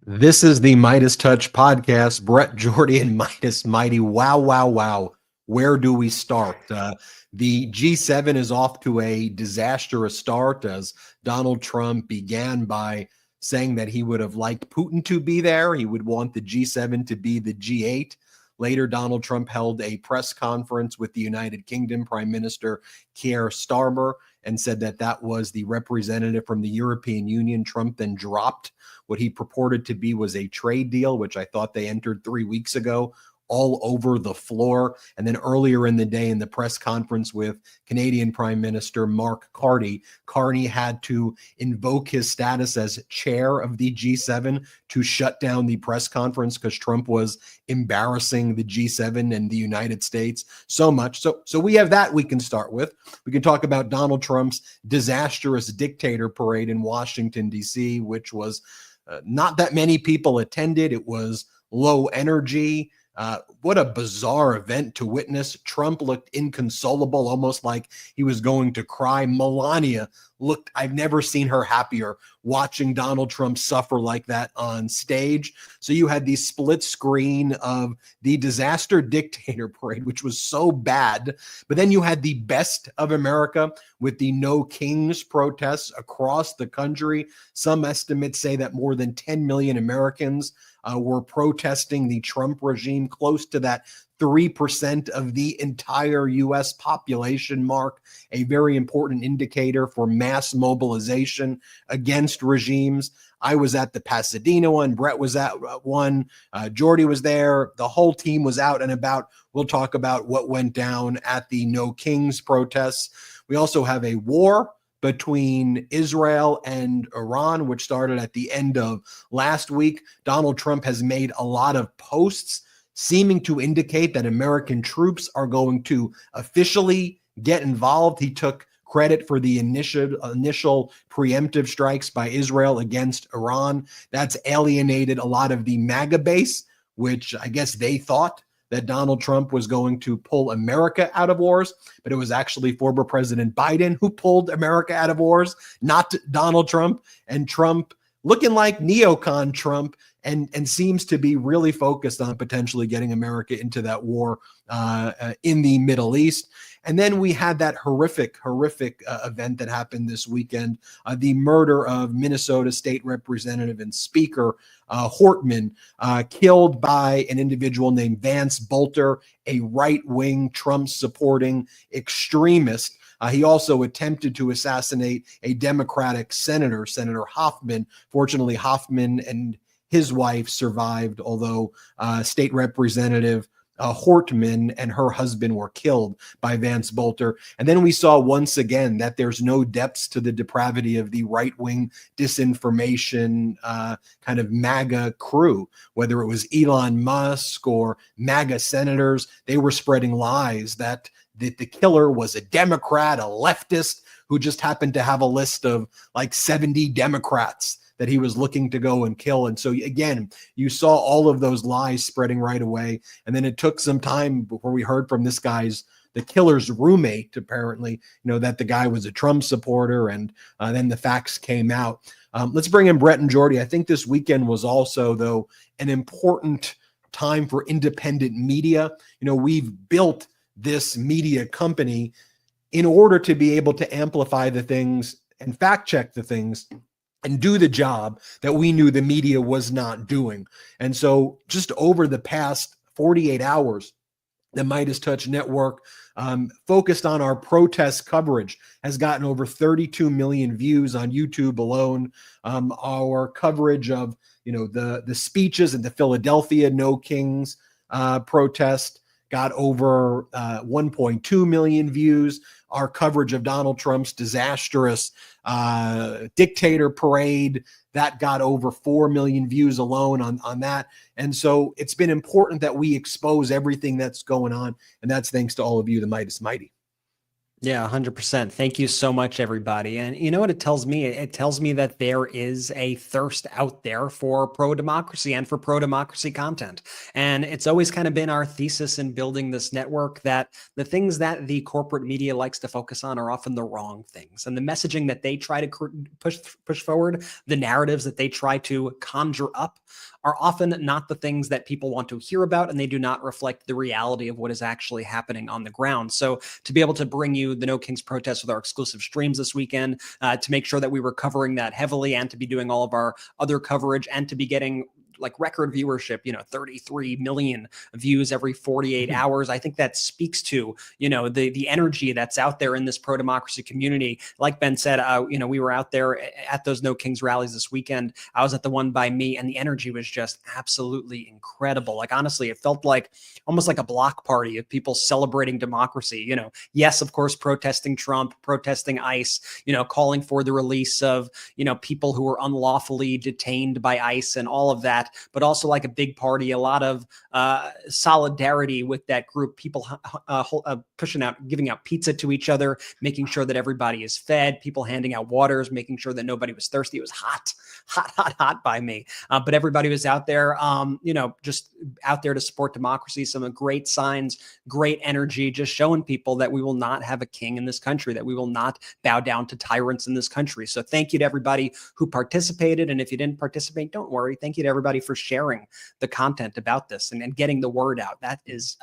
This is the MeidasTouch Podcast. Brett, Jordy, and Meidas Mighty. Wow, wow, wow. Where do we start? The G7 is off to a disastrous start as Donald Trump began by saying that he would have liked Putin to be there. He would want the G7 to be the G8. Later, Donald Trump held a press conference with the United Kingdom Prime Minister Keir Starmer and said that that was the representative from the European Union. Trump then dropped what he purported to be was a trade deal, which I thought they entered 3 weeks ago, all over the floor. And then earlier in the day in the press conference with Canadian Prime Minister Mark Carney, Carney had to invoke his status as chair of the G7 to shut down the press conference because Trump was embarrassing the G7 and the United States so much. So we have that we can start with. We can talk about Donald Trump's disastrous dictator parade in Washington, D.C., which was not that many people attended. It was low energy. What a bizarre event to witness. Trump looked inconsolable, almost like he was going to cry. Melania looked, I've never seen her happier watching Donald Trump suffer like that on stage. So you had the split screen of the disaster dictator parade, which was so bad. But then you had the best of America with the No Kings protests across the country. Some estimates say that more than 10 million Americans were protesting the Trump regime, close to that 3% of the entire U.S. population mark, a very important indicator for mass mobilization against regimes. I was at the Pasadena one. Brett was at one. Jordy was there. The whole team was out and about. We'll talk about what went down at the No Kings protests. We also have a war between Israel and Iran, which started at the end of last week. Donald Trump has made a lot of posts seeming to indicate that American troops are going to officially get involved. He took credit for the initial preemptive strikes by Israel against Iran. That's alienated a lot of the MAGA base, which I guess they thought that Donald Trump was going to pull America out of wars, but it was actually former President Biden who pulled America out of wars, not Donald Trump. And Trump looking like neocon Trump and seems to be really focused on potentially getting America into that war in the Middle East. And then we had that horrific event that happened this weekend, the murder of Minnesota State Representative and Speaker Hortman, killed by an individual named Vance Bolter, a right-wing Trump-supporting extremist. He also attempted to assassinate a Democratic senator, Senator Hoffman. Fortunately, Hoffman and his wife survived, although State Representative Hortman and her husband were killed by Vance Bolter. And then we saw once again that there's no depths to the depravity of the right-wing disinformation kind of MAGA crew, whether it was Elon Musk or MAGA senators. They were spreading lies that the killer was a Democrat, a leftist who just happened to have a list of like 70 Democrats that he was looking to go and kill. And so again, you saw all of those lies spreading right away. And then it took some time before we heard from the killer's roommate, apparently, that the guy was a Trump supporter. And then the facts came out. Let's bring in Brett and Jordy. I think this weekend was also, though, an important time for independent media. We've built this media company in order to be able to amplify the things and fact check the things and do the job that we knew the media was not doing. And so just over the past 48 hours, the MeidasTouch Network, focused on our protest coverage, has gotten over 32 million views on YouTube alone. Our coverage of, the speeches at the Philadelphia No Kings protest got over 1.2 million views. Our coverage of Donald Trump's disastrous dictator parade, that got over 4 million views alone on that. And so it's been important that we expose everything that's going on. And that's thanks to all of you, the Meidas Mighty. Yeah, 100%. Thank you so much, everybody. And you know what it tells me? It tells me that there is a thirst out there for pro-democracy and for pro-democracy content. And it's always kind of been our thesis in building this network that the things that the corporate media likes to focus on are often the wrong things. And the messaging that they try to push forward, the narratives that they try to conjure up are often not the things that people want to hear about, and they do not reflect the reality of what is actually happening on the ground. So to be able to bring you the No Kings protest with our exclusive streams this weekend, to make sure that we were covering that heavily, and to be doing all of our other coverage, and to be getting like record viewership, 33 million views every 48 hours. I think that speaks to, the energy that's out there in this pro-democracy community. Like Ben said, we were out there at those No Kings rallies this weekend. I was at the one by me, and the energy was just absolutely incredible. Like, honestly, it felt like almost like a block party of people celebrating democracy. Yes, of course, protesting Trump, protesting ICE, calling for the release of, people who were unlawfully detained by ICE and all of that, but also like a big party, a lot of solidarity with that group, people pushing out, giving out pizza to each other, making sure that everybody is fed, people handing out waters, making sure that nobody was thirsty. It was hot by me. But everybody was out there, just out there to support democracy. Some great signs, great energy, just showing people that we will not have a king in this country, that we will not bow down to tyrants in this country. So thank you to everybody who participated. And if you didn't participate, don't worry. Thank you to everybody for sharing the content about this and getting the word out. That is,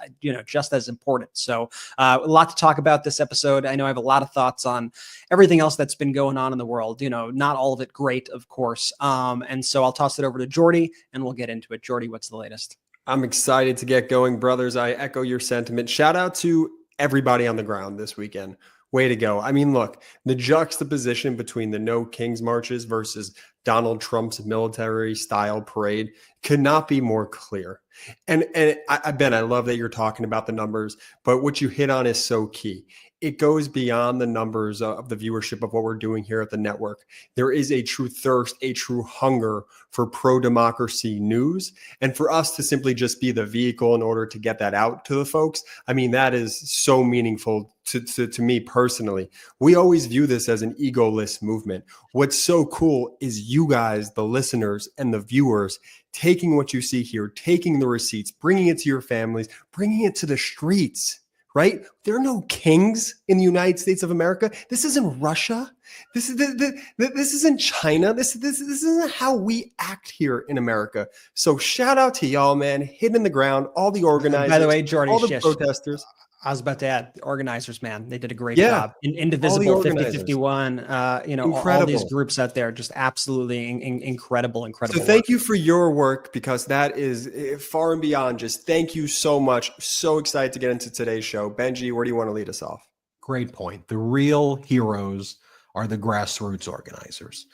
just as important. So a lot to talk about this episode. I know I have a lot of thoughts on everything else that's been going on in the world. Not all of it great, of course. And so I'll toss it over to Jordy and we'll get into it. Jordy, what's the latest? I'm excited to get going, brothers. I echo your sentiment. Shout out to everybody on the ground this weekend. Way to go. I mean, look, the juxtaposition between the No Kings marches versus Donald Trump's military style parade could not be more clear. And Ben, I love that you're talking about the numbers, but what you hit on is so key. It goes beyond the numbers of the viewership of what we're doing here at the network. There is a true thirst, a true hunger for pro-democracy news. And for us to simply just be the vehicle in order to get that out to the folks, I mean, that is so meaningful to me personally. We always view this as an egoless movement. What's so cool is you guys, the listeners and the viewers, taking what you see here, taking the receipts, bringing it to your families, bringing it to the streets. Right? There are no kings in the United States of America. This isn't Russia. This isn't China. This isn't how we act here in America. So shout out to y'all, man. Hidden in the ground, all the organizers, by the way, Jordy, all the protesters. I was about to add the organizers, man. They did a great job. Indivisible, 5051, all these groups out there, just absolutely incredible. So thank you for your work, because that is far and beyond just thank you so much. So excited to get into today's show. Benji, where do you want to lead us off? Great point. The real heroes are the grassroots organizers.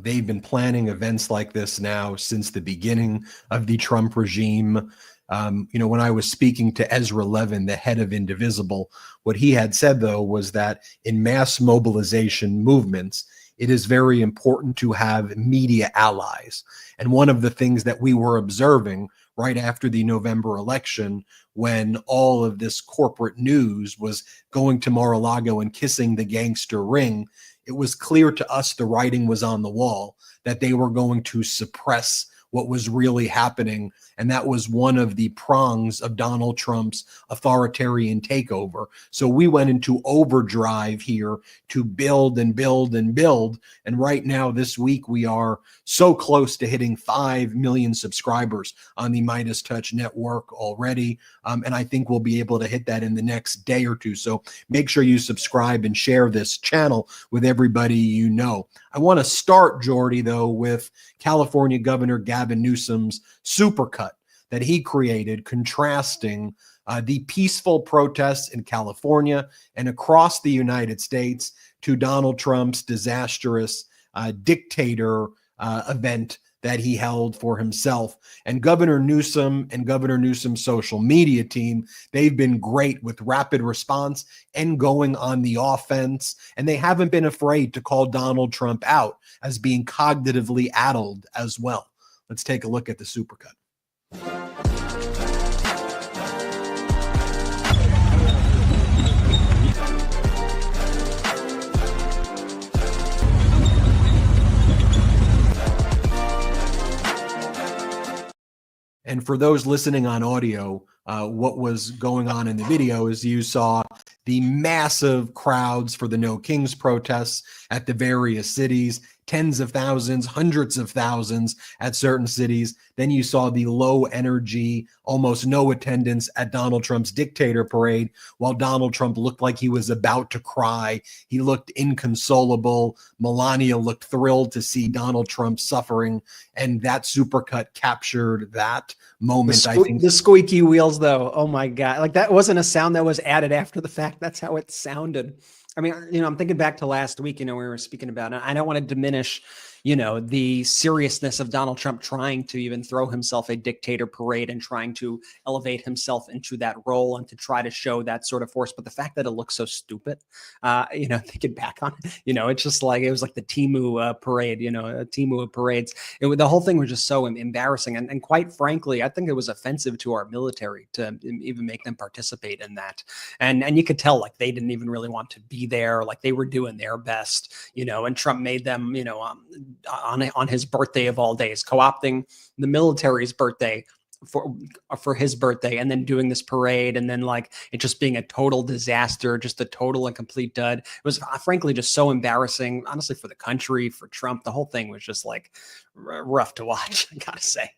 They've been planning events like this now since the beginning of the Trump regime. When I was speaking to Ezra Levin, the head of Indivisible, what he had said, though, was that in mass mobilization movements, it is very important to have media allies. And one of the things that we were observing right after the November election, when all of this corporate news was going to Mar-a-Lago and kissing the gangster ring, it was clear to us, the writing was on the wall, that they were going to suppress what was really happening. And that was one of the prongs of Donald Trump's authoritarian takeover. So we went into overdrive here to build and build and build. And right now, this week, we are so close to hitting 5 million subscribers on the MeidasTouch network already. And I think we'll be able to hit that in the next day or two. So make sure you subscribe and share this channel with everybody you know. I want to start, Jordy, though, with California Governor Gavin Newsom's supercut that he created, contrasting the peaceful protests in California and across the United States to Donald Trump's disastrous dictator event that he held for himself. And Governor Newsom and Governor Newsom's social media team, they've been great with rapid response and going on the offense. And they haven't been afraid to call Donald Trump out as being cognitively addled as well. Let's take a look at the supercut. And for those listening on audio, what was going on in the video is you saw the massive crowds for the No Kings protests at the various cities, tens of thousands, hundreds of thousands at certain cities. Then you saw the low energy, almost no attendance at Donald Trump's dictator parade, while Donald Trump looked like he was about to cry. He looked inconsolable. Melania looked thrilled to see Donald Trump suffering. And that supercut captured that moment. I think the squeaky wheels, though. Oh my God. Like, that wasn't a sound that was added after the fact. That's how it sounded. I mean, I'm thinking back to last week, we were speaking about it. I don't want to diminish, the seriousness of Donald Trump trying to even throw himself a dictator parade and trying to elevate himself into that role and to try to show that sort of force. But the fact that it looks so stupid, thinking back on it, it's just like, it was like the Timu parade, a Timu of parades. The whole thing was just so embarrassing. And quite frankly, I think it was offensive to our military to even make them participate in that. And you could tell, like, they didn't even really want to be there. Like, they were doing their best, and Trump made them, on his birthday of all days, co-opting the military's birthday for his birthday, and then doing this parade, and then like it just being a total disaster, just a total and complete dud. It was frankly just so embarrassing, honestly, for the country, for Trump. The whole thing was just like rough to watch, I gotta say.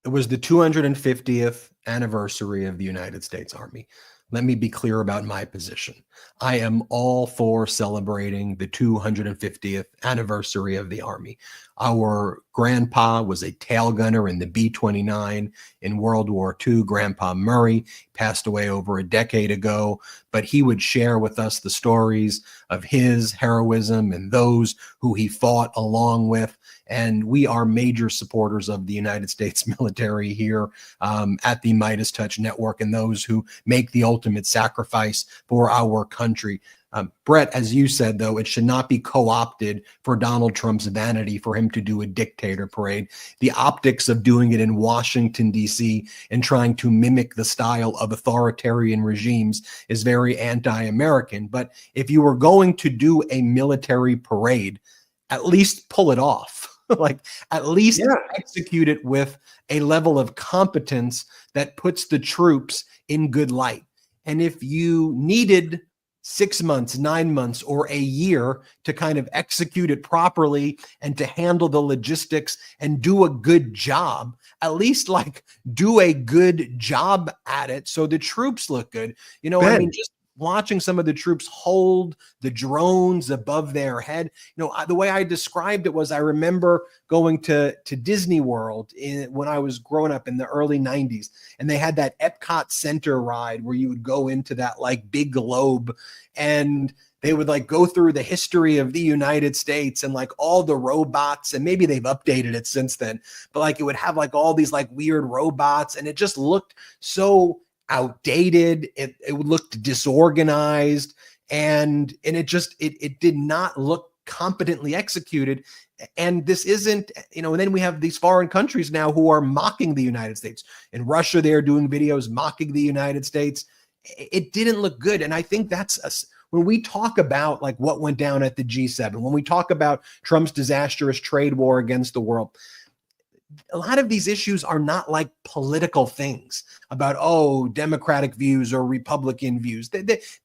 It was the 250th anniversary of the United States Army. Let me be clear about my position. I am all for celebrating the 250th anniversary of the Army. Our grandpa was a tail gunner in the B-29 in World War II. Grandpa Murray passed away over a decade ago, but he would share with us the stories of his heroism and those who he fought along with. And we are major supporters of the United States military here at the MeidasTouch Network, and those who make the ultimate sacrifice for our country. Brett, as you said, though, it should not be co-opted for Donald Trump's vanity for him to do a dictator parade. The optics of doing it in Washington, D.C. and trying to mimic the style of authoritarian regimes is very anti-American. But if you were going to do a military parade, at least pull it off. Like, at least execute it with a level of competence that puts the troops in good light. And if you needed 6 months, 9 months, or a year to kind of execute it properly and to handle the logistics and do a good job, at least like do a good job at it so the troops look good. Just watching some of the troops hold the drones above their head. The way I described it was, I remember going to Disney World when I was growing up in the early 90s, and they had that Epcot Center ride where you would go into that like big globe, and they would like go through the history of the United States and like all the robots, and maybe they've updated it since then, but like it would have like all these like weird robots, and it just looked so outdated. It looked disorganized, and it did not look competently executed. And this isn't, and then we have these foreign countries now who are mocking the United States. In Russia, they're doing videos mocking the United States. It didn't look good. And I think that's when we talk about like what went down at the G7, when we talk about Trump's disastrous trade war against the world, a lot of these issues are not like political things about, Democratic views or Republican views.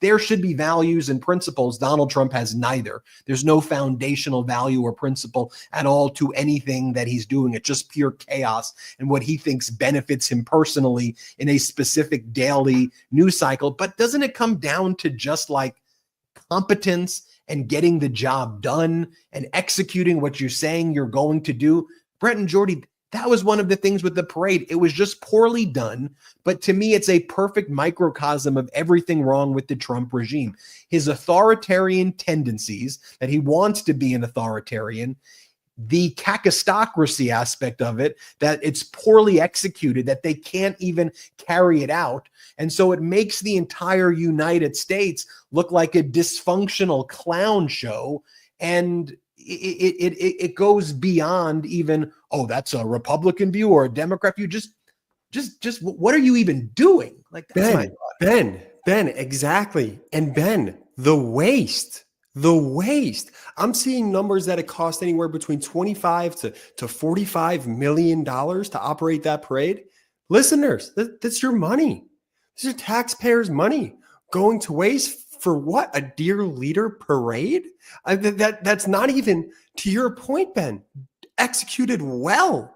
There should be values and principles. Donald Trump has neither. There's no foundational value or principle at all to anything that he's doing. It's just pure chaos and what he thinks benefits him personally in a specific daily news cycle. But doesn't it come down to just like competence and getting the job done and executing what you're saying you're going to do? Brett and Jordy, that was one of the things with the parade. It was just poorly done. But to me, it's a perfect microcosm of everything wrong with the Trump regime. His authoritarian tendencies, that he wants to be an authoritarian, the kakistocracy aspect of it, that it's poorly executed, that they can't even carry it out. And so it makes the entire United States look like a dysfunctional clown show. And it goes beyond even, that's a Republican view or a Democrat view. Just what are you even doing? Like, that's my thought. Ben, exactly. And Ben, the waste. I'm seeing numbers that it cost anywhere between $25 to $45 million to operate that parade. Listeners, that's your money. These are taxpayers' money going to waste for what? A dear leader parade? That's not even, to your point, Ben, executed well.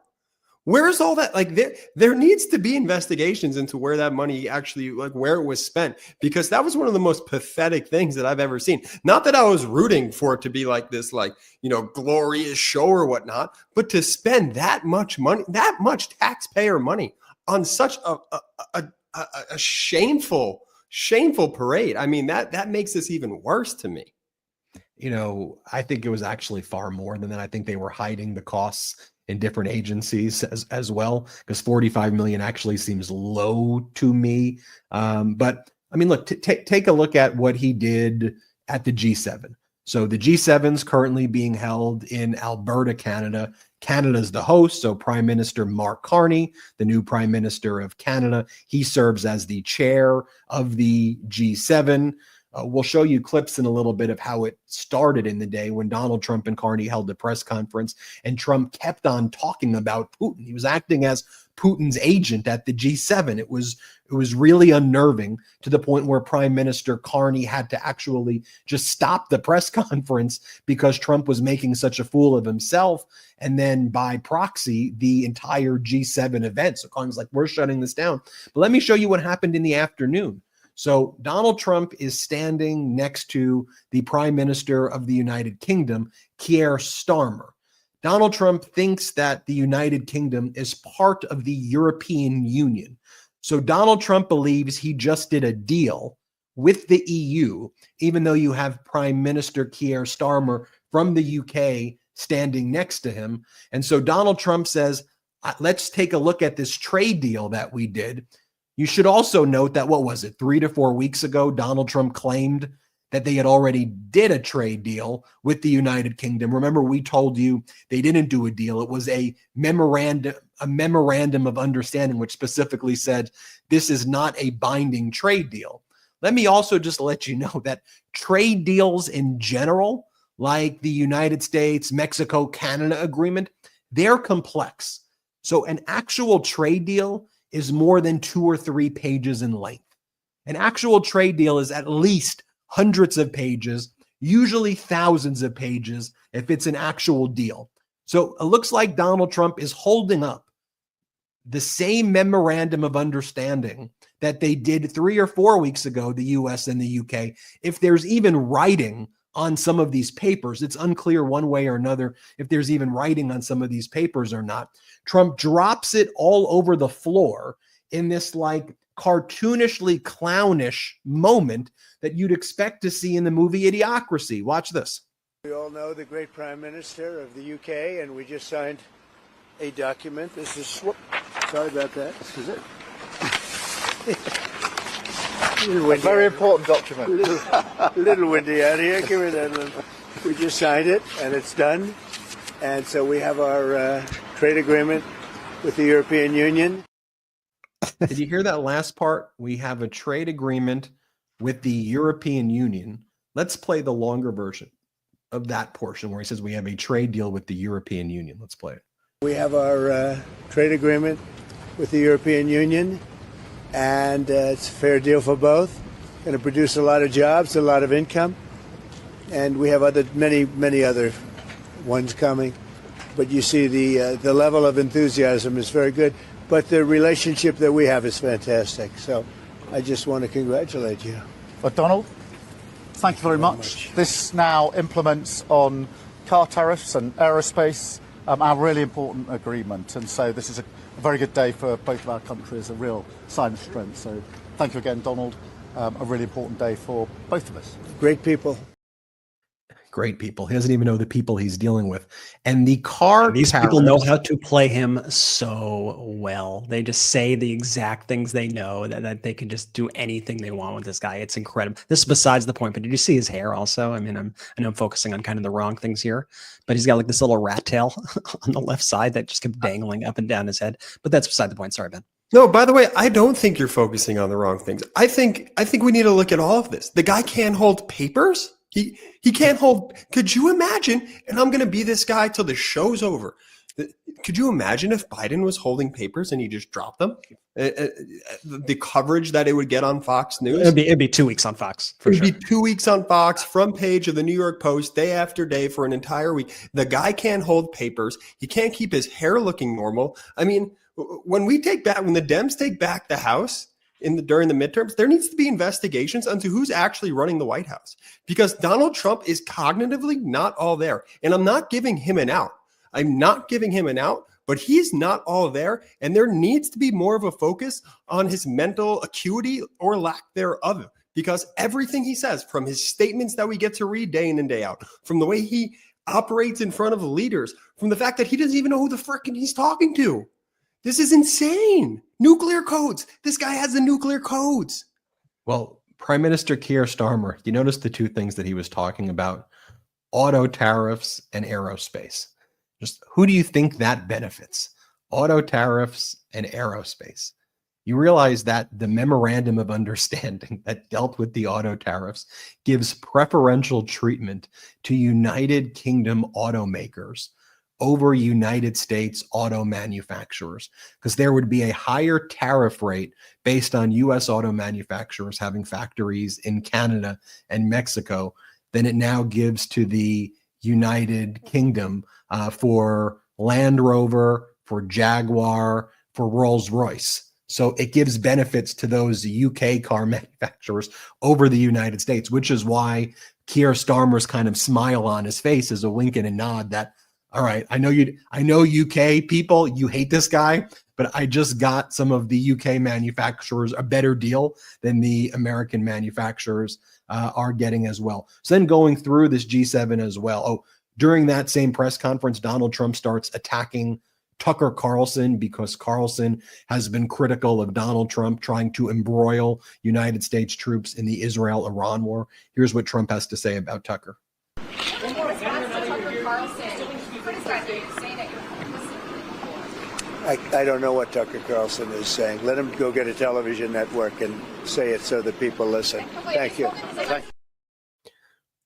Where's all that? Like there needs to be investigations into where that money actually, like where it was spent, because that was one of the most pathetic things that I've ever seen. Not that I was rooting for it to be like this, like, glorious show or whatnot, but to spend that much money, that much taxpayer money on such a shameful parade. I mean, that makes this even worse to me. I think it was actually far more than that. I think they were hiding the costs in different agencies as well, because 45 million actually seems low to me. But I mean, look, take a look at what he did at the G7. So the G7 is currently being held in Alberta, Canada. Canada's the host. So Prime Minister Mark Carney, the new Prime Minister of Canada, he serves as the chair of the G7. We'll show you clips in a little bit of how it started in the day when Donald Trump and Carney held the press conference, and Trump kept on talking about Putin. He was acting as Putin's agent at the G7. It was really unnerving, to the point where Prime Minister Carney had to actually just stop the press conference because Trump was making such a fool of himself. And then by proxy, the entire G7 event. So Carney's like, we're shutting this down. But let me show you what happened in the afternoon. So Donald Trump is standing next to the Prime Minister of the United Kingdom, Keir Starmer. Donald Trump thinks that the United Kingdom is part of the European Union. So Donald Trump believes he just did a deal with the EU, even though you have Prime Minister Keir Starmer from the UK standing next to him. And so Donald Trump says, let's take a look at this trade deal that we did. You should also note that, 3 to 4 weeks ago, Donald Trump claimed that they had already did a trade deal with the United Kingdom. Remember, we told you they didn't do a deal. It was a memorandum of understanding, which specifically said this is not a binding trade deal. Let me also just let you know that trade deals in general, like the United States, Mexico, Canada agreement, they're complex. So an actual trade deal is more than 2 or 3 pages in length. An actual trade deal is at least hundreds of pages, usually thousands of pages if it's an actual deal. So it looks like Donald Trump is holding up the same memorandum of understanding that they did 3 or 4 weeks ago, the US and the UK. If there's even writing on some of these papers, it's unclear one way or another if there's even writing on some of these papers or not. Trump drops it all over the floor in this like cartoonishly clownish moment that you'd expect to see in the movie Idiocracy. Watch this. We all know the great Prime Minister of the UK, and we just signed a document. This is, sorry about that. This is it. A very important document. Little windy out here. Give me that. We just signed it, and it's done. And so we have our trade agreement with the European Union. Did you hear that last part? We have a trade agreement with the European Union. Let's play the longer version of that portion where he says we have a trade deal with the European Union. Let's play it. We have our trade agreement with the European Union, and it's a fair deal for both. Going to produce a lot of jobs, a lot of income, and we have many other ones coming. But you see the level of enthusiasm is very good. But the relationship that we have is fantastic. So I just want to congratulate you. Well, Donald, thank you very much. This now implements on car tariffs and aerospace, our really important agreement. And so this is a very good day for both of our countries, a real sign of strength. So thank you again, Donald. A really important day for both of us. Great people. Great people. He doesn't even know the people he's dealing with. And the car These people know how to play him so well. They just say the exact things they know, that they can just do anything they want with this guy. It's incredible. This is besides the point, but did you see his hair also? I mean, I know I'm focusing on kind of the wrong things here, but he's got like this little rat tail on the left side that just kept dangling up and down his head. But that's beside the point. Sorry, Ben. No, by the way, I don't think you're focusing on the wrong things. I think we need to look at all of this. The guy can't hold papers. He can't hold. Could you imagine? And I'm going to be this guy till the show's over. Could you imagine if Biden was holding papers and he just dropped them? The coverage that it would get on Fox News? It'd be 2 weeks on Fox, for sure. It'd be 2 weeks on Fox, front page of the New York Post, day after day for an entire week. The guy can't hold papers. He can't keep his hair looking normal. I mean, when the Dems take back the House during the midterms, there needs to be investigations into who's actually running the White House, because Donald Trump is cognitively not all there. And I'm not giving him an out. But he's not all there, and there needs to be more of a focus on his mental acuity or lack thereof, because everything he says, from his statements that we get to read day in and day out, from the way he operates in front of leaders, from the fact that he doesn't even know who the frickin' he's talking to. This is insane. Nuclear codes. This guy has the nuclear codes. Well, Prime Minister Keir Starmer, you notice the two things that he was talking about: auto tariffs and aerospace. Just who do you think that benefits? Auto tariffs and aerospace. You realize that the memorandum of understanding that dealt with the auto tariffs gives preferential treatment to United Kingdom automakers over United States auto manufacturers, because there would be a higher tariff rate based on U.S. auto manufacturers having factories in Canada and Mexico than it now gives to the United Kingdom for Land Rover, for Jaguar, for Rolls-Royce. So it gives benefits to those UK car manufacturers over the United States, which is why Keir Starmer's kind of smile on his face is a wink and a nod that, all right, I know UK people, you hate this guy, but I just got some of the UK manufacturers a better deal than the American manufacturers are getting as well. So then going through this G7 as well. During that same press conference, Donald Trump starts attacking Tucker Carlson because Carlson has been critical of Donald Trump trying to embroil United States troops in the Israel-Iran war. Here's what Trump has to say about Tucker. I don't know what Tucker Carlson is saying. Let him go get a television network and say it so that people listen. Thank you.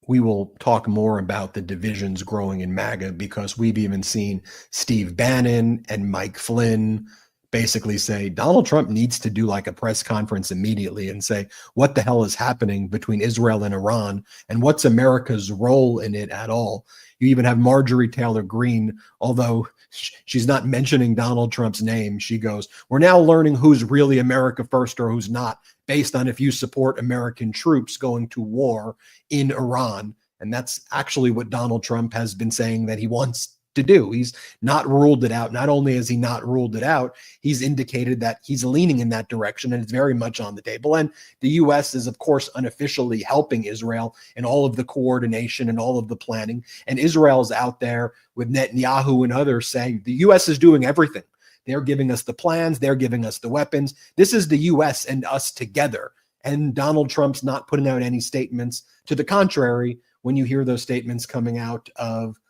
We will talk more about the divisions growing in MAGA, because we've even seen Steve Bannon and Mike Flynn basically say Donald Trump needs to do like a press conference immediately and say, what the hell is happening between Israel and Iran, and what's America's role in it at all? You even have Marjorie Taylor Greene, although she's not mentioning Donald Trump's name. She goes, we're now learning who's really America first or who's not, based on if you support American troops going to war in Iran. And that's actually what Donald Trump has been saying that he wants to do. He's not ruled it out. Not only has he not ruled it out, he's indicated that he's leaning in that direction, and it's very much on the table. And the U.S. is, of course, unofficially helping Israel in all of the coordination and all of the planning. And Israel's out there with Netanyahu and others saying the U.S. is doing everything. They're giving us the plans. They're giving us the weapons. This is the U.S. and us together. And Donald Trump's not putting out any statements to the contrary when you hear those statements coming out of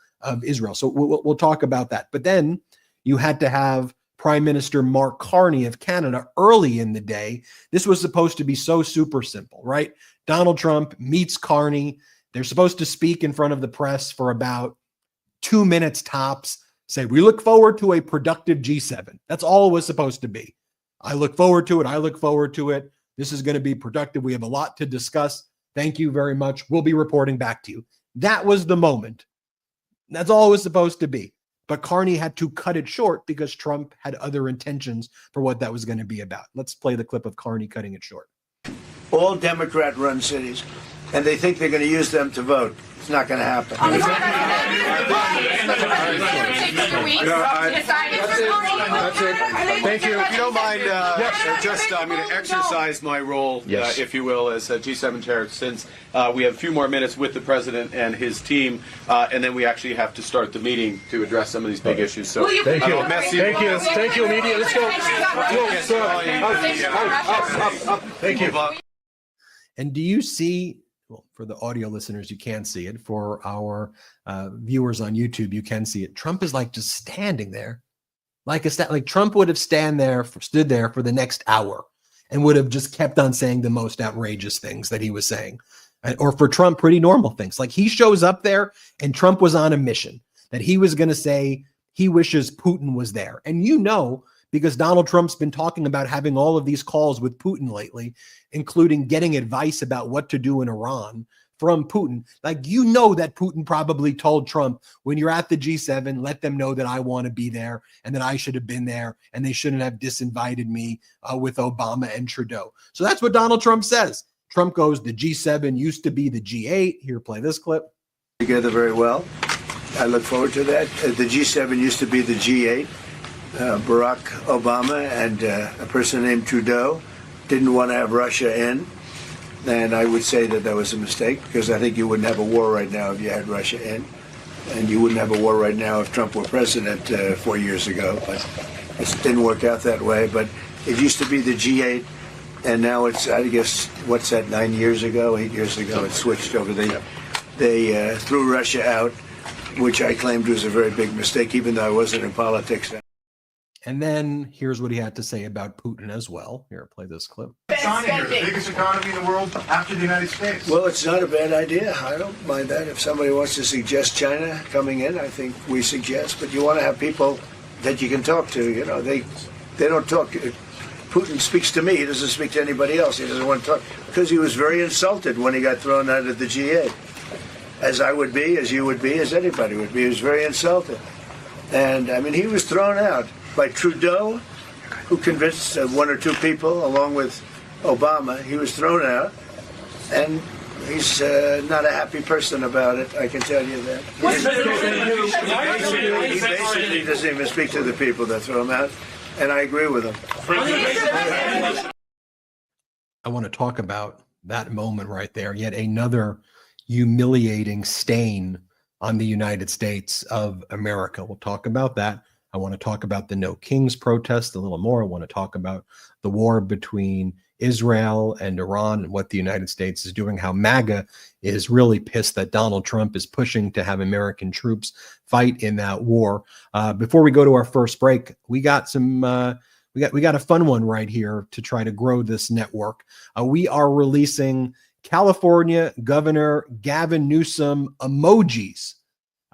Israel. So we'll talk about that. But then you had to have Prime Minister Mark Carney of Canada early in the day. This was supposed to be so super simple, right? Donald Trump meets Carney. They're supposed to speak in front of the press for about 2 minutes tops, say, we look forward to a productive G7. That's all it was supposed to be. I look forward to it. I look forward to it. This is going to be productive. We have a lot to discuss. Thank you very much. We'll be reporting back to you. That was the moment. That's all it was supposed to be. But Carney had to cut it short because Trump had other intentions for what that was going to be about. Let's play the clip of Carney cutting it short. All Democrat-run cities, and they think they're going to use them to vote. It's not going to happen. That's it. Thank you. If you don't mind, I'm going to exercise my role, if you will, as G7 chair, since we have a few more minutes with the president and his team, and then we actually have to start the meeting to address some of these big issues. So thank you. Thank you, media. Let's go. Thank you. And do you see, well, for the audio listeners, you can't see it. For our viewers on YouTube, you can see it. Trump is like just standing there. Like Trump would have stood there for the next hour and would have just kept on saying the most outrageous things that he was saying. Or for Trump, pretty normal things. Like he shows up there and Trump was on a mission that he was going to say he wishes Putin was there. And because Donald Trump's been talking about having all of these calls with Putin lately, including getting advice about what to do in Iran from Putin. Like, that Putin probably told Trump, when you're at the G7, let them know that I want to be there and that I should have been there and they shouldn't have disinvited me with Obama and Trudeau. So that's what Donald Trump says. Trump goes, the G7 used to be the G8. Here, play this clip. Together very well. I look forward to that. The G7 used to be the G8. Barack Obama and a person named Trudeau didn't want to have Russia in. And I would say that was a mistake, because I think you wouldn't have a war right now if you had Russia in. And you wouldn't have a war right now if Trump were president 4 years ago. But it didn't work out that way. But it used to be the G8, and now it's, I guess, 8 years ago, it switched over. They threw Russia out, which I claimed was a very big mistake, even though I wasn't in politics then. And then here's what he had to say about Putin as well. Here, play this clip. China here, the biggest economy in the world after the United States. Well, it's not a bad idea. I don't mind that. If somebody wants to suggest China coming in, I think we suggest. But you want to have people that you can talk to. They don't talk. Putin speaks to me. He doesn't speak to anybody else. He doesn't want to talk, because he was very insulted when he got thrown out of the G8. As I would be, as you would be, as anybody would be. He was very insulted. And, I mean, he was thrown out by Trudeau, who convinced one or two people, along with Obama. He was thrown out, and he's not a happy person about it, I can tell you that. He basically doesn't even speak to the people that throw him out, and I agree with him. I want to talk about that moment right there, yet another humiliating stain on the United States of America. We'll talk about that. I want to talk about the No Kings protest a little more. I want to talk about the war between Israel and Iran and what the United States is doing, how MAGA is really pissed that Donald Trump is pushing to have American troops fight in that war. Before we go to our first break, we got a fun one right here to try to grow this network. We are releasing California Governor Gavin Newsom emojis.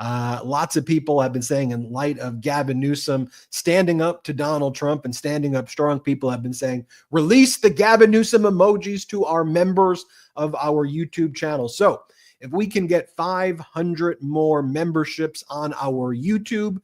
Lots of people have been saying, in light of Gavin Newsom standing up to Donald Trump and standing up strong, people have been saying, release the Gavin Newsom emojis to our members of our YouTube channel. So if we can get 500 more memberships on our YouTube,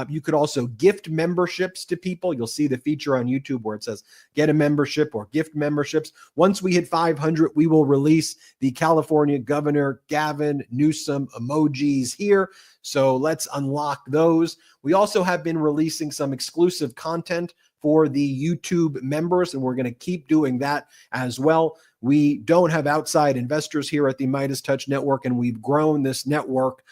you could also gift memberships to people. You'll see the feature on YouTube where it says get a membership or gift memberships. Once we hit 500, we will release the California Governor Gavin Newsom emojis here. So let's unlock those. We also have been releasing some exclusive content for the YouTube members, and we're going to keep doing that as well. We don't have outside investors here at the MeidasTouch Network, and we've grown this network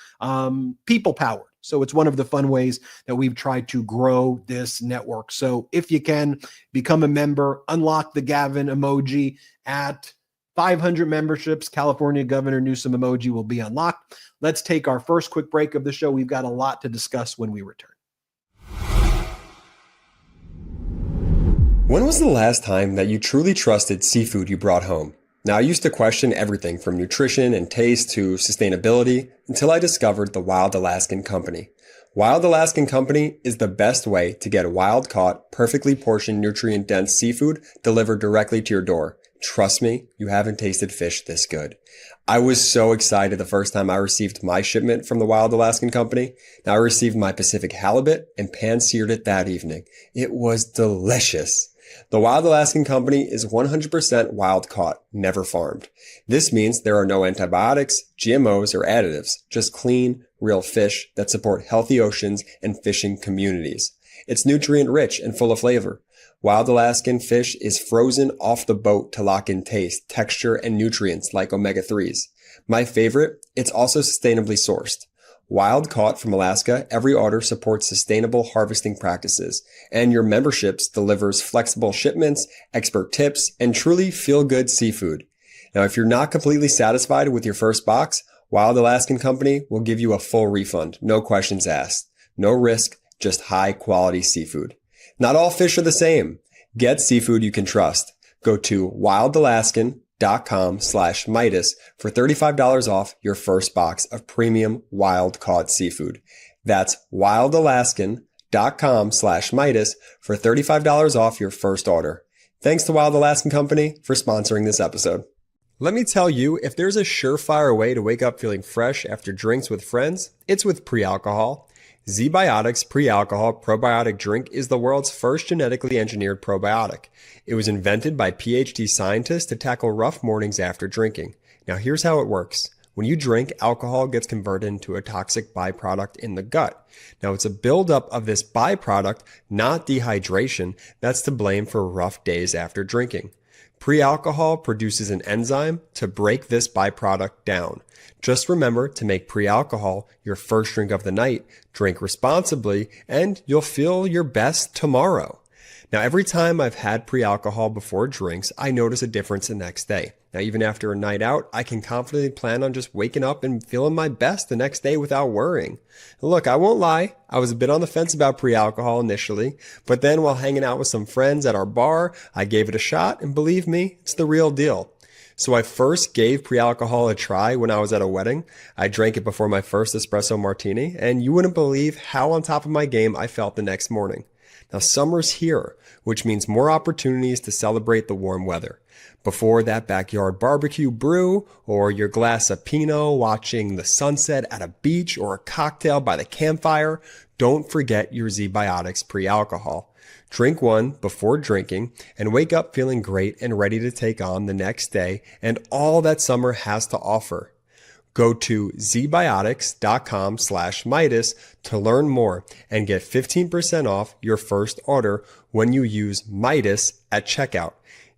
people-powered. So it's one of the fun ways that we've tried to grow this network. So if you can, become a member, unlock the Gavin emoji at 500 memberships. California Governor Newsom emoji will be unlocked. Let's take our first quick break of the show. We've got a lot to discuss when we return. When was the last time that you truly trusted seafood you brought home? Now, I used to question everything from nutrition and taste to sustainability until I discovered the Wild Alaskan Company. Wild Alaskan Company is the best way to get wild-caught, perfectly portioned, nutrient-dense seafood delivered directly to your door. Trust me, you haven't tasted fish this good. I was so excited the first time I received my shipment from the Wild Alaskan Company. Now, I received my Pacific halibut and pan-seared it that evening. It was delicious. The Wild Alaskan Company is 100% wild caught, never farmed. This means there are no antibiotics, GMOs, or additives, just clean, real fish that support healthy oceans and fishing communities. It's nutrient rich and full of flavor. Wild Alaskan fish is frozen off the boat to lock in taste, texture, and nutrients like omega-3s. My favorite, it's also sustainably sourced. Wild caught from Alaska, every order supports sustainable harvesting practices, and your memberships delivers flexible shipments, expert tips, and truly feel-good seafood. Now, if you're not completely satisfied with your first box, Wild Alaskan Company will give you a full refund, no questions asked. No risk, just high-quality seafood. Not all fish are the same. Get seafood you can trust. Go to wildalaskan.com/Meidas for $35 off your first box of premium wild caught seafood. That's wildalaskan.com/Meidas for $35 off your first order. Thanks to Wild Alaskan Company for sponsoring this episode. Let me tell you, if there's a surefire way to wake up feeling fresh after drinks with friends, it's with pre-alcohol. Z-Biotics Pre-Alcohol Probiotic Drink is the world's first genetically engineered probiotic. It was invented by PhD scientists to tackle rough mornings after drinking. Now here's how it works. When you drink, alcohol gets converted into a toxic byproduct in the gut. Now it's a buildup of this byproduct, not dehydration, that's to blame for rough days after drinking. Pre-alcohol produces an enzyme to break this byproduct down. Just remember to make pre-alcohol your first drink of the night, drink responsibly, and you'll feel your best tomorrow. Now, every time I've had pre-alcohol before drinks, I notice a difference the next day. Now, even after a night out, I can confidently plan on just waking up and feeling my best the next day without worrying. Look, I won't lie, I was a bit on the fence about pre-alcohol initially, but then while hanging out with some friends at our bar, I gave it a shot, and believe me, it's the real deal. So I first gave pre-alcohol a try when I was at a wedding. I drank it before my first espresso martini, and you wouldn't believe how on top of my game I felt the next morning. Now, summer's here, which means more opportunities to celebrate the warm weather. Before that backyard barbecue brew, or your glass of Pinot watching the sunset at a beach, or a cocktail by the campfire, don't forget your Z-Biotics pre-alcohol. Drink one before drinking and wake up feeling great and ready to take on the next day and all that summer has to offer. Go to zbiotics.com/Meidas to learn more and get 15% off your first order when you use Meidas at checkout.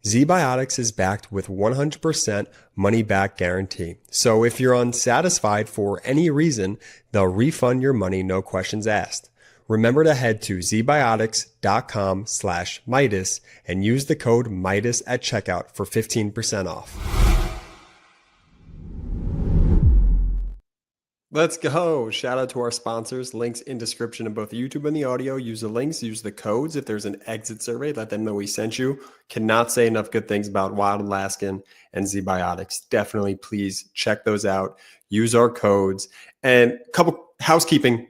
Z-Biotics is backed with 100% money-back guarantee. So if you're unsatisfied for any reason, they'll refund your money, no questions asked. Remember to head to zbiotics.com/Meidas and use the code Meidas at checkout for 15% off. Let's go. Shout out to our sponsors. Links in description of both YouTube and the audio. Use the links, use the codes. If there's an exit survey, let them know we sent you. Cannot say enough good things about Wild Alaskan and Z-Biotics. Definitely please check those out. Use our codes. And a couple housekeeping.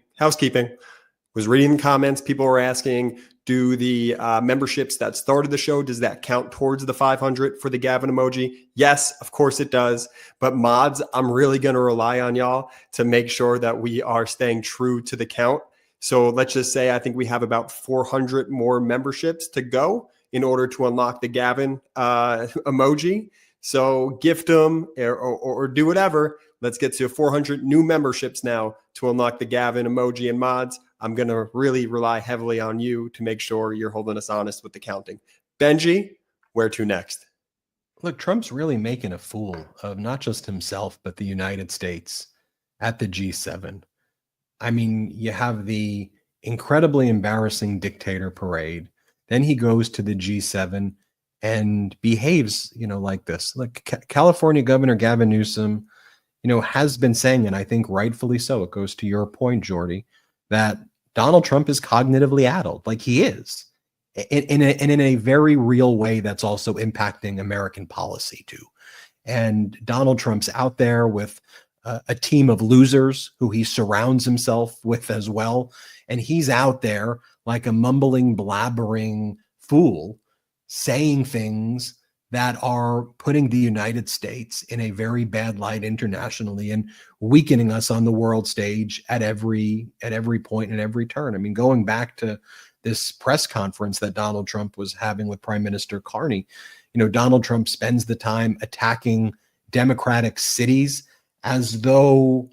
Was reading the comments. People were asking, do the memberships that started the show, does that count towards the 500 for the Gavin emoji? Yes, of course it does. But mods, I'm really going to rely on y'all to make sure that we are staying true to the count. So let's just say I think we have about 400 more memberships to go in order to unlock the Gavin emoji. So gift them or do whatever. Let's get to 400 new memberships now to unlock the Gavin emoji and mods. I'm going to really rely heavily on you to make sure you're holding us honest with the counting. Benji, where to next? Look, Trump's really making a fool of not just himself, but the United States at the G7. I mean, you have the incredibly embarrassing dictator parade. Then he goes to the G7 and behaves, like this. Like California Governor Gavin Newsom, has been saying, and I think rightfully so, it goes to your point, Jordy, that Donald Trump is cognitively addled, like he is, in a very real way that's also impacting American policy too. And Donald Trump's out there with a team of losers who he surrounds himself with as well. And he's out there like a mumbling, blabbering fool saying things that are putting the United States in a very bad light internationally and weakening us on the world stage at every point and every turn. I mean, going back to this press conference that Donald Trump was having with Prime Minister Carney, Donald Trump spends the time attacking democratic cities as though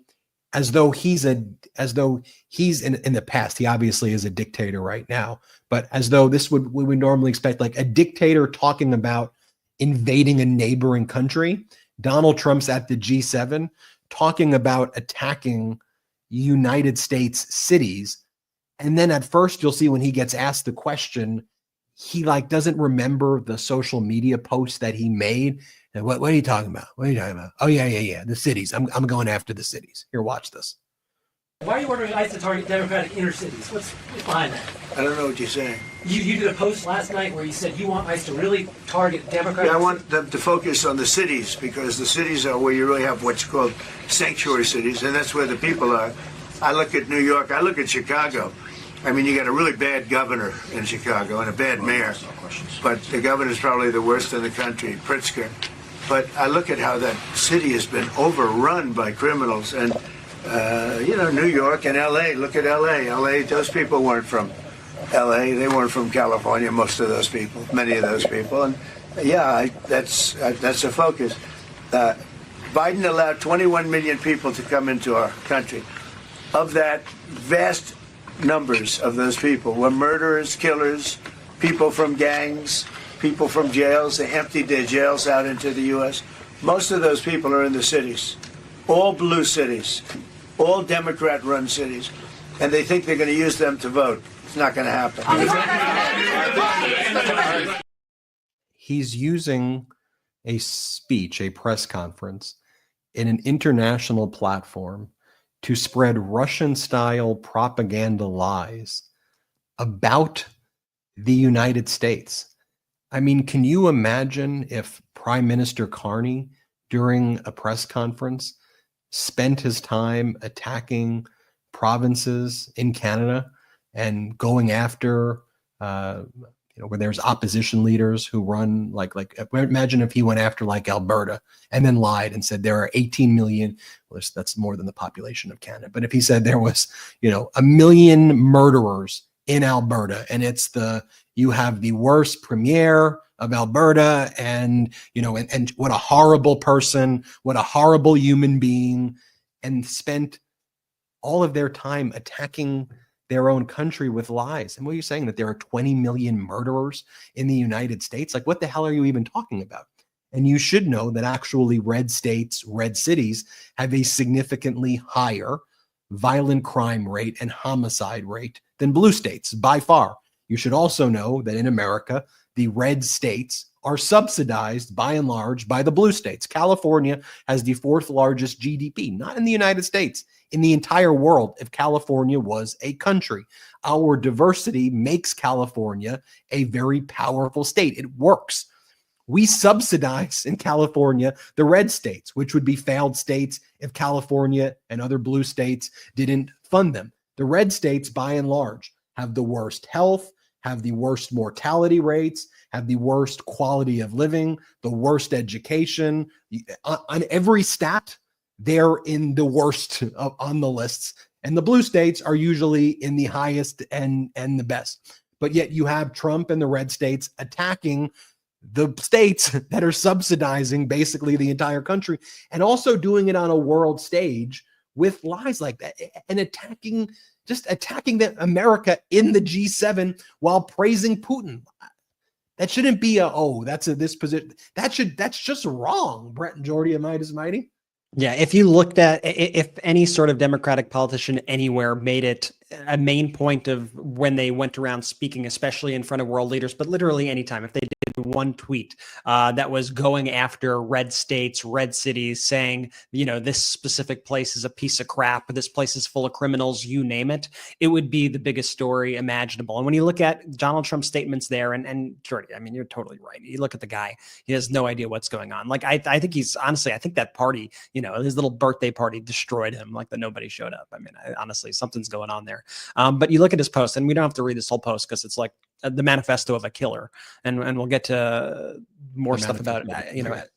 he's in the past. He obviously is a dictator right now, but as though we would normally expect like a dictator talking about invading a neighboring country. Donald Trump's at the G7 talking about attacking United States cities. And then at first you'll see when he gets asked the question, he doesn't remember the social media post that he made. And what are you talking about? What are you talking about? Oh yeah. The cities. I'm going after the cities. Here, watch this. Why are you ordering ICE to target Democratic inner cities? What's behind that? I don't know what you're saying. You did a post last night where you said you want ICE to really target Democratic. Yeah, I want them to focus on the cities because the cities are where you really have what's called sanctuary cities, and that's where the people are. I look at New York, I look at Chicago. I mean, you got a really bad governor in Chicago and a bad mayor, but the governor's probably the worst in the country, Pritzker. But I look at how that city has been overrun by criminals, and New York and L.A. Look at L.A. L.A. Those people weren't from L.A. They weren't from California. Most of those people, many of those people, and that's a focus. Biden allowed 21 million people to come into our country. Of that, vast numbers of those people were murderers, killers, people from gangs, people from jails. They emptied their jails out into the U.S. Most of those people are in the cities, all blue cities, all Democrat-run cities, and they think they're going to use them to vote. It's not going to happen. He's using a speech, a press conference, in an international platform to spread Russian-style propaganda lies about the United States. I mean, can you imagine if Prime Minister Carney, during a press conference, spent his time attacking provinces in Canada and going after, where there's opposition leaders who run imagine if he went after like Alberta and then lied and said there are 18 million, well, that's more than the population of Canada. But if he said there was, 1 million murderers in Alberta, and you have the worst premier of Alberta, and what a horrible person, what a horrible human being, and spent all of their time attacking their own country with lies. And what are you saying, that there are 20 million murderers in the United States? Like, what the hell are you even talking about? And you should know that actually red states, red cities have a significantly higher violent crime rate and homicide rate than blue states by far. You should also know that in America, the red states are subsidized by and large by the blue states. California has the 4th largest GDP, not in the United States, in the entire world, if California was a country. Our diversity makes California a very powerful state. It works. We subsidize in California the red states, which would be failed states if California and other blue states didn't fund them. The red states, by and large, have the worst health, have the worst mortality rates, have the worst quality of living, the worst education. On every stat, they're in the worst on the lists. And the blue states are usually in the highest and the best. But yet you have Trump and the red states attacking the states that are subsidizing basically the entire country, and also doing it on a world stage with lies like that, and attacking America in the G7 while praising Putin. That shouldn't be this position. That's just wrong. Brett and Jordy and Midas Mighty. Yeah, if you looked at, if any sort of Democratic politician anywhere made it a main point of when they went around speaking, especially in front of world leaders, but literally anytime, if they did one tweet that was going after red states, red cities, saying, this specific place is a piece of crap, this place is full of criminals, you name it, it would be the biggest story imaginable. And when you look at Donald Trump's statements there, and Jordy, I mean, you're totally right. You look at the guy, he has no idea what's going on. Like, I think I think that party, his little birthday party destroyed him, like that nobody showed up. I mean, honestly, something's going on there. But you look at his post, and we don't have to read this whole post because it's like the manifesto of a killer, and we'll get to more stuff about it.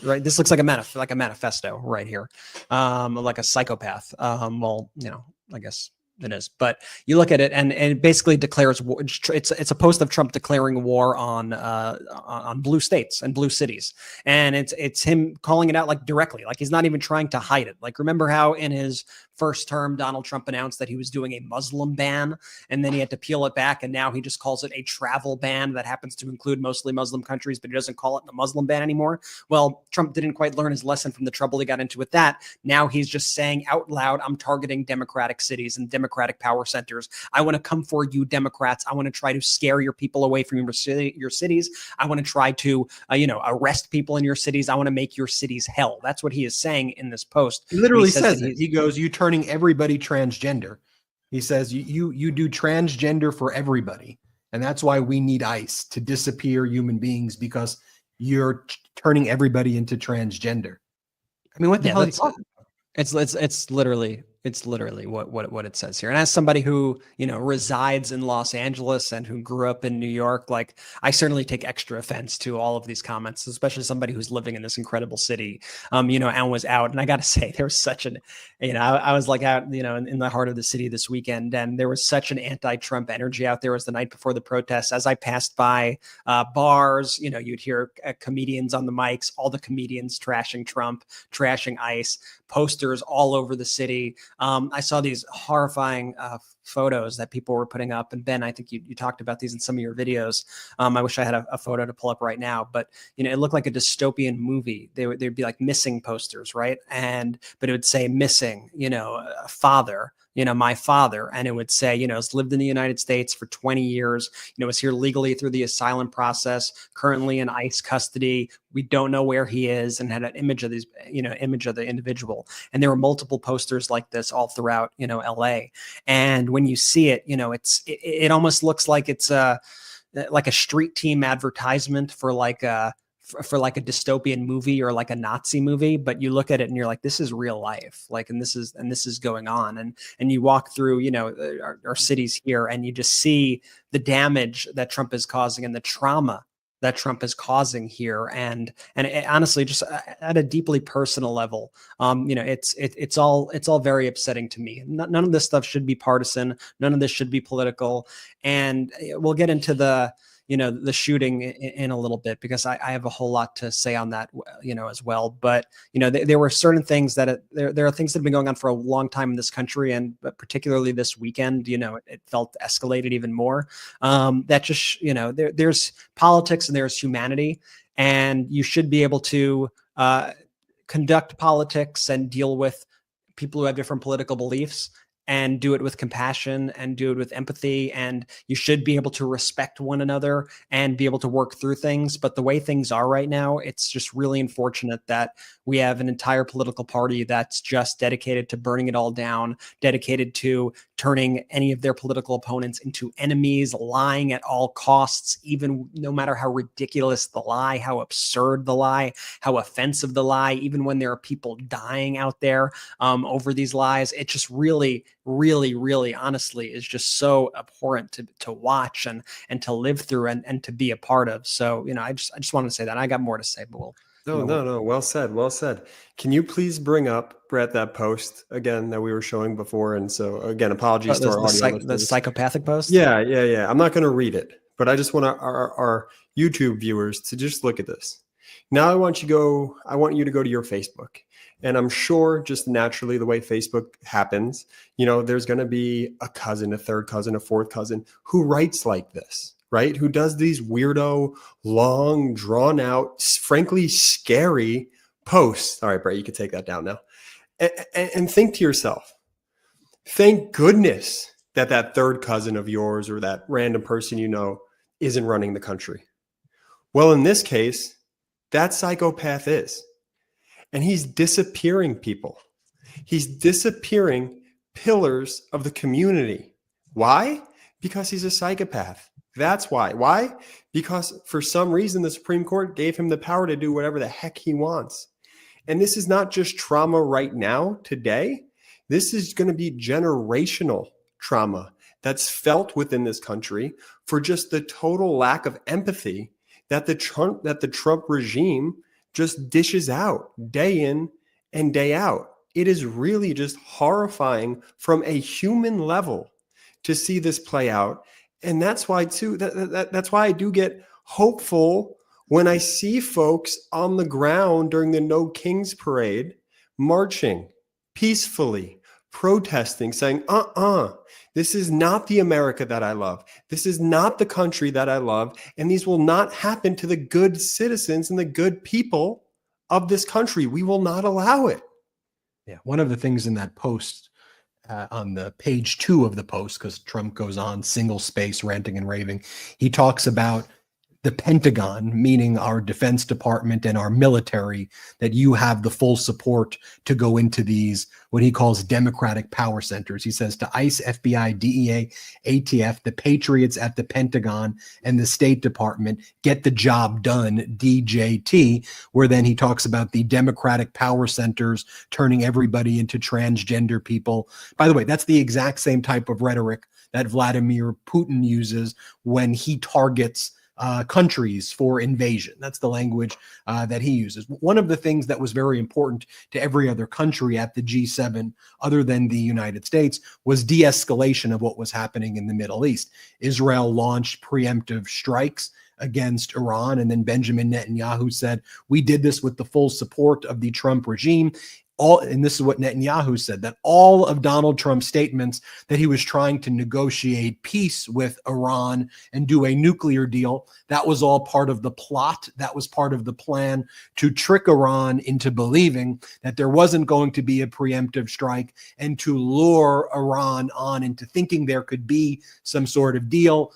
Right? This looks like a manifesto right here, like a psychopath. I guess it is. But you look at it, and it basically declares war. It's a post of Trump declaring war on blue states and blue cities, and it's him calling it out like directly, like he's not even trying to hide it. Like, remember how in his first term, Donald Trump announced that he was doing a Muslim ban, and then he had to peel it back, and now he just calls it a travel ban that happens to include mostly Muslim countries, but he doesn't call it a Muslim ban anymore. Well, Trump didn't quite learn his lesson from the trouble he got into with that. Now he's just saying out loud, I'm targeting Democratic cities and Democratic power centers. I want to come for you, Democrats. I want to try to scare your people away from your cities. I want to try to, arrest people in your cities. I want to make your cities hell. That's what he is saying in this post. He literally says it. He goes, you turning everybody transgender. He says, you do transgender for everybody. And that's why we need ICE to disappear human beings, because you're turning everybody into transgender. I mean, what the hell is he talking about? It's literally It's literally what it says here. And as somebody who, resides in Los Angeles and who grew up in New York, like I certainly take extra offense to all of these comments, especially somebody who's living in this incredible city, and was out. And I got to say, there was such an, I was like out, in the heart of the city this weekend, and there was such an anti-Trump energy out there. It was the night before the protests. As I passed by bars, you'd hear comedians on the mics, all the comedians trashing Trump, trashing ICE, posters all over the city. I saw these horrifying photos that people were putting up. And Ben, I think you talked about these in some of your videos. I wish I had a photo to pull up right now, but it looked like a dystopian movie. They'd be like missing posters, right? But it would say missing, a father, my father, and it would say, has lived in the United States for 20 years, was here legally through the asylum process, currently in ICE custody. We don't know where he is, and had an image of these, image of the individual. And there were multiple posters like this all throughout, LA. And when you see it, it almost looks like it's like a street team advertisement for like a dystopian movie or like a Nazi movie, but you look at it and you're like, this is real life. Like, and this is going on. And you walk through, our cities here, and you just see the damage that Trump is causing and the trauma that Trump is causing here. And it, honestly, just at a deeply personal level, it's all very upsetting to me. None of this stuff should be partisan. None of this should be political. And we'll get into the shooting in a little bit, because I have a whole lot to say on that, as well. But, there were certain things that there are things that have been going on for a long time in this country. But particularly this weekend, it felt escalated even more. That just, there's politics and there's humanity, and you should be able to conduct politics and deal with people who have different political beliefs, and do it with compassion and do it with empathy. And you should be able to respect one another and be able to work through things. But the way things are right now, it's just really unfortunate that we have an entire political party that's just dedicated to burning it all down, dedicated to turning any of their political opponents into enemies, lying at all costs, even no matter how ridiculous the lie, how absurd the lie, how offensive the lie, even when there are people dying out there over these lies. It just really, honestly, is just so abhorrent to watch and to live through and to be a part of. So, I just wanted to say that. I got more to say, but No. Well said. Can you please bring up, Brett, that post again that we were showing before? And so again, apologies to our audience. The psychopathic post? Yeah. I'm not going to read it, but I just want our YouTube viewers to just look at this. Now I want you to go to your Facebook. And I'm sure just naturally the way Facebook happens, there's going to be a cousin, a third cousin, a fourth cousin who writes like this, right? Who does these weirdo, long, drawn out, frankly, scary posts. All right, Brett, you can take that down now. And think to yourself, thank goodness that third cousin of yours or that random person isn't running the country. Well, in this case, that psychopath is. And he's disappearing people. He's disappearing pillars of the community. Why? Because he's a psychopath. That's why. Why? Because for some reason, the Supreme Court gave him the power to do whatever the heck he wants. And this is not just trauma right now, today. This is going to be generational trauma that's felt within this country for just the total lack of empathy that the Trump regime just dishes out day in and day out. It is really just horrifying from a human level to see this play out. And that's why too, that's why I do get hopeful when I see folks on the ground during the No Kings parade, marching peacefully, protesting, saying, this is not the America that I love. This is not the country that I love. And these will not happen to the good citizens and the good people of this country. We will not allow it. Yeah. One of the things in that post, on the page 2 of the post, because Trump goes on single space ranting and raving, he talks about the Pentagon, meaning our Defense Department and our military, that you have the full support to go into these, what he calls democratic power centers. He says to ICE, FBI, DEA, ATF, the patriots at the Pentagon and the State Department, get the job done, DJT, where then he talks about the democratic power centers turning everybody into transgender people. By the way, that's the exact same type of rhetoric that Vladimir Putin uses when he targets countries for invasion. That's the language that he uses. One of the things that was very important to every other country at the G7, other than the United States, was de-escalation of what was happening in the Middle East. Israel launched preemptive strikes against Iran, and then Benjamin Netanyahu said, we did this with the full support of the Trump regime. And this is what Netanyahu said, that all of Donald Trump's statements that he was trying to negotiate peace with Iran and do a nuclear deal, that was all part of the plot. That was part of the plan to trick Iran into believing that there wasn't going to be a preemptive strike and to lure Iran on into thinking there could be some sort of deal.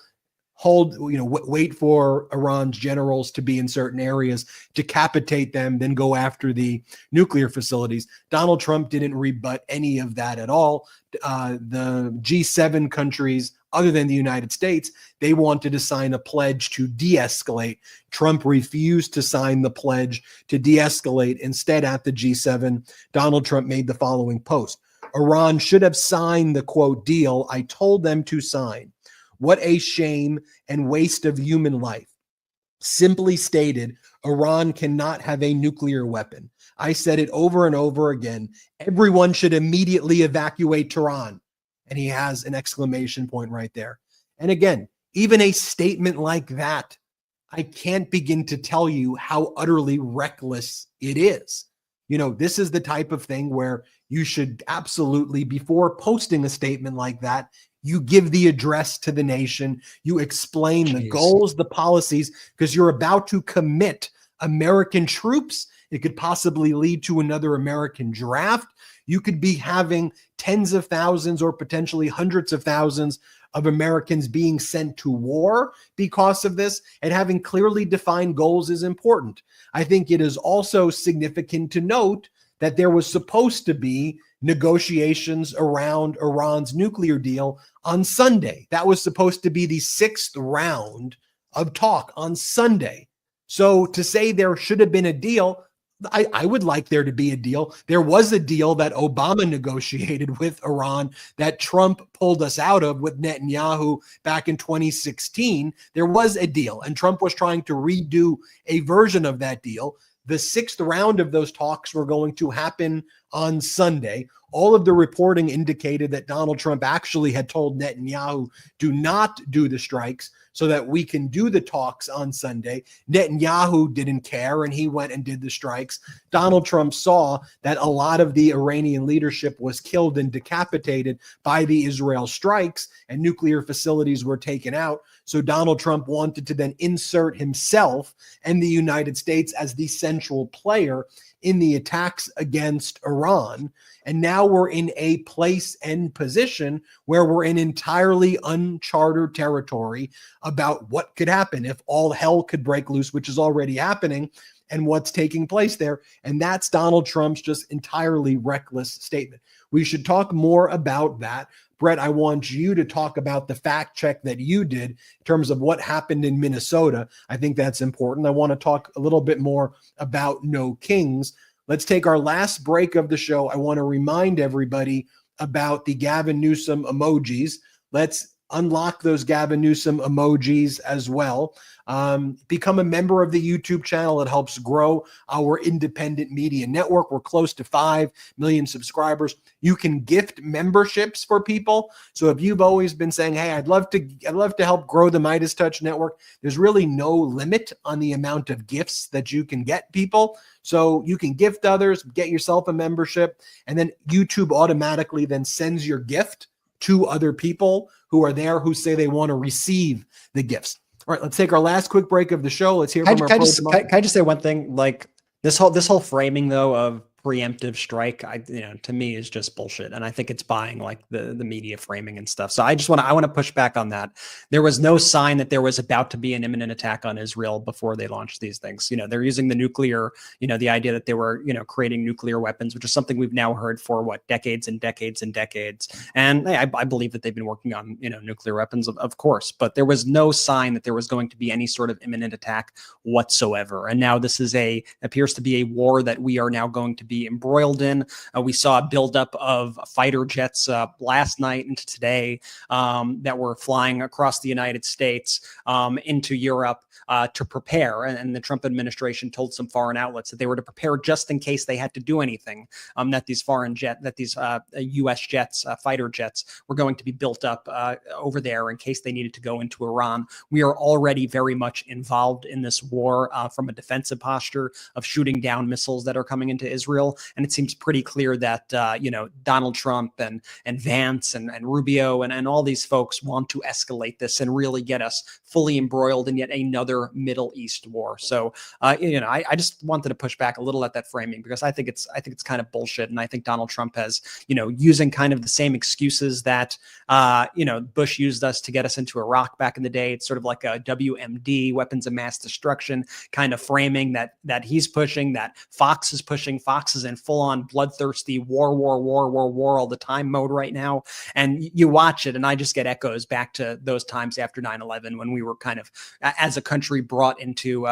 Wait for Iran's generals to be in certain areas, decapitate them, then go after the nuclear facilities. Donald Trump didn't rebut any of that at all. The G7 countries, other than the United States, they wanted to sign a pledge to de-escalate. Trump refused to sign the pledge to de-escalate. Instead, at the G7, Donald Trump made the following post. Iran should have signed the, quote, deal I told them to sign. What a shame and waste of human life. Simply stated, Iran cannot have a nuclear weapon. I said it over and over again. Everyone should immediately evacuate Tehran. And he has an exclamation point right there. And again, even a statement like that, I can't begin to tell you how utterly reckless it is. This is the type of thing where you should absolutely, before posting a statement like that, you give the address to the nation, you explain the goals, the policies, because you're about to commit American troops. It could possibly lead to another American draft. You could be having tens of thousands or potentially hundreds of thousands of Americans being sent to war because of this, and having clearly defined goals is important. I think it is also significant to note that there was supposed to be negotiations around Iran's nuclear deal on Sunday. That was supposed to be the 6th round of talk on Sunday. So to say there should have been a deal, I would like there to be a deal. There was a deal that Obama negotiated with Iran that Trump pulled us out of with Netanyahu back in 2016. There was a deal, and Trump was trying to redo a version of that deal. The 6th round of those talks were going to happen on Sunday. All of the reporting indicated that Donald Trump actually had told Netanyahu, do not do the strikes so that we can do the talks on Sunday. Netanyahu didn't care, and he went and did the strikes. Donald Trump saw that a lot of the Iranian leadership was killed and decapitated by the Israel strikes, and nuclear facilities were taken out. So Donald Trump wanted to then insert himself and the United States as the central player in the attacks against Iran. And now we're in a place and position where we're in entirely uncharted territory about what could happen if all hell could break loose, which is already happening, and what's taking place there. And that's Donald Trump's just entirely reckless statement. We should talk more about that. Brett, I want you to talk about the fact check that you did in terms of what happened in Minnesota. I think that's important. I want to talk a little bit more about No Kings. Let's take our last break of the show. I want to remind everybody about the Gavin Newsom emojis. Let's unlock those Gavin Newsom emojis as well. Become a member of the YouTube channel. It helps grow our independent media network. We're close to 5 million subscribers. You can gift memberships for people. So if you've always been saying, hey, I'd love to help grow the MeidasTouch network, there's really no limit on the amount of gifts that you can get people. So you can gift others, get yourself a membership, and then YouTube automatically then sends your gift to other people who are there who say they want to receive the gifts. All right, let's take our last quick break of the show. Let's hear from our Can I just say one thing? Like this whole framing though of preemptive strike, to me is just bullshit. And I think it's buying like the media framing and stuff. So I want to push back on that. There was no sign that there was about to be an imminent attack on Israel before they launched these things. They're using the nuclear, the idea that they were, creating nuclear weapons, which is something we've now heard for decades and decades and decades. And I believe that they've been working on, nuclear weapons, of course, but there was no sign that there was going to be any sort of imminent attack whatsoever. And now this appears to be a war that we are now going to be embroiled in. We saw a buildup of fighter jets last night into today that were flying across the United States into Europe to prepare. And the Trump administration told some foreign outlets that they were to prepare just in case they had to do anything, that these U.S. jets, fighter jets, were going to be built up over there in case they needed to go into Iran. We are already very much involved in this war from a defensive posture of shooting down missiles that are coming into Israel. And it seems pretty clear that, Donald Trump and Vance and Rubio and all these folks want to escalate this and really get us fully embroiled in yet another Middle East war. So, I just wanted to push back a little at that framing because I think it's kind of bullshit. And I think Donald Trump has, using kind of the same excuses that, Bush used us to get us into Iraq back in the day. It's sort of like a WMD, weapons of mass destruction kind of framing that he's pushing, that Fox is pushing. Fox is in full on bloodthirsty war all the time mode right now. And you watch it and I just get echoes back to those times after 9/11 when we were kind of, as a country, brought into,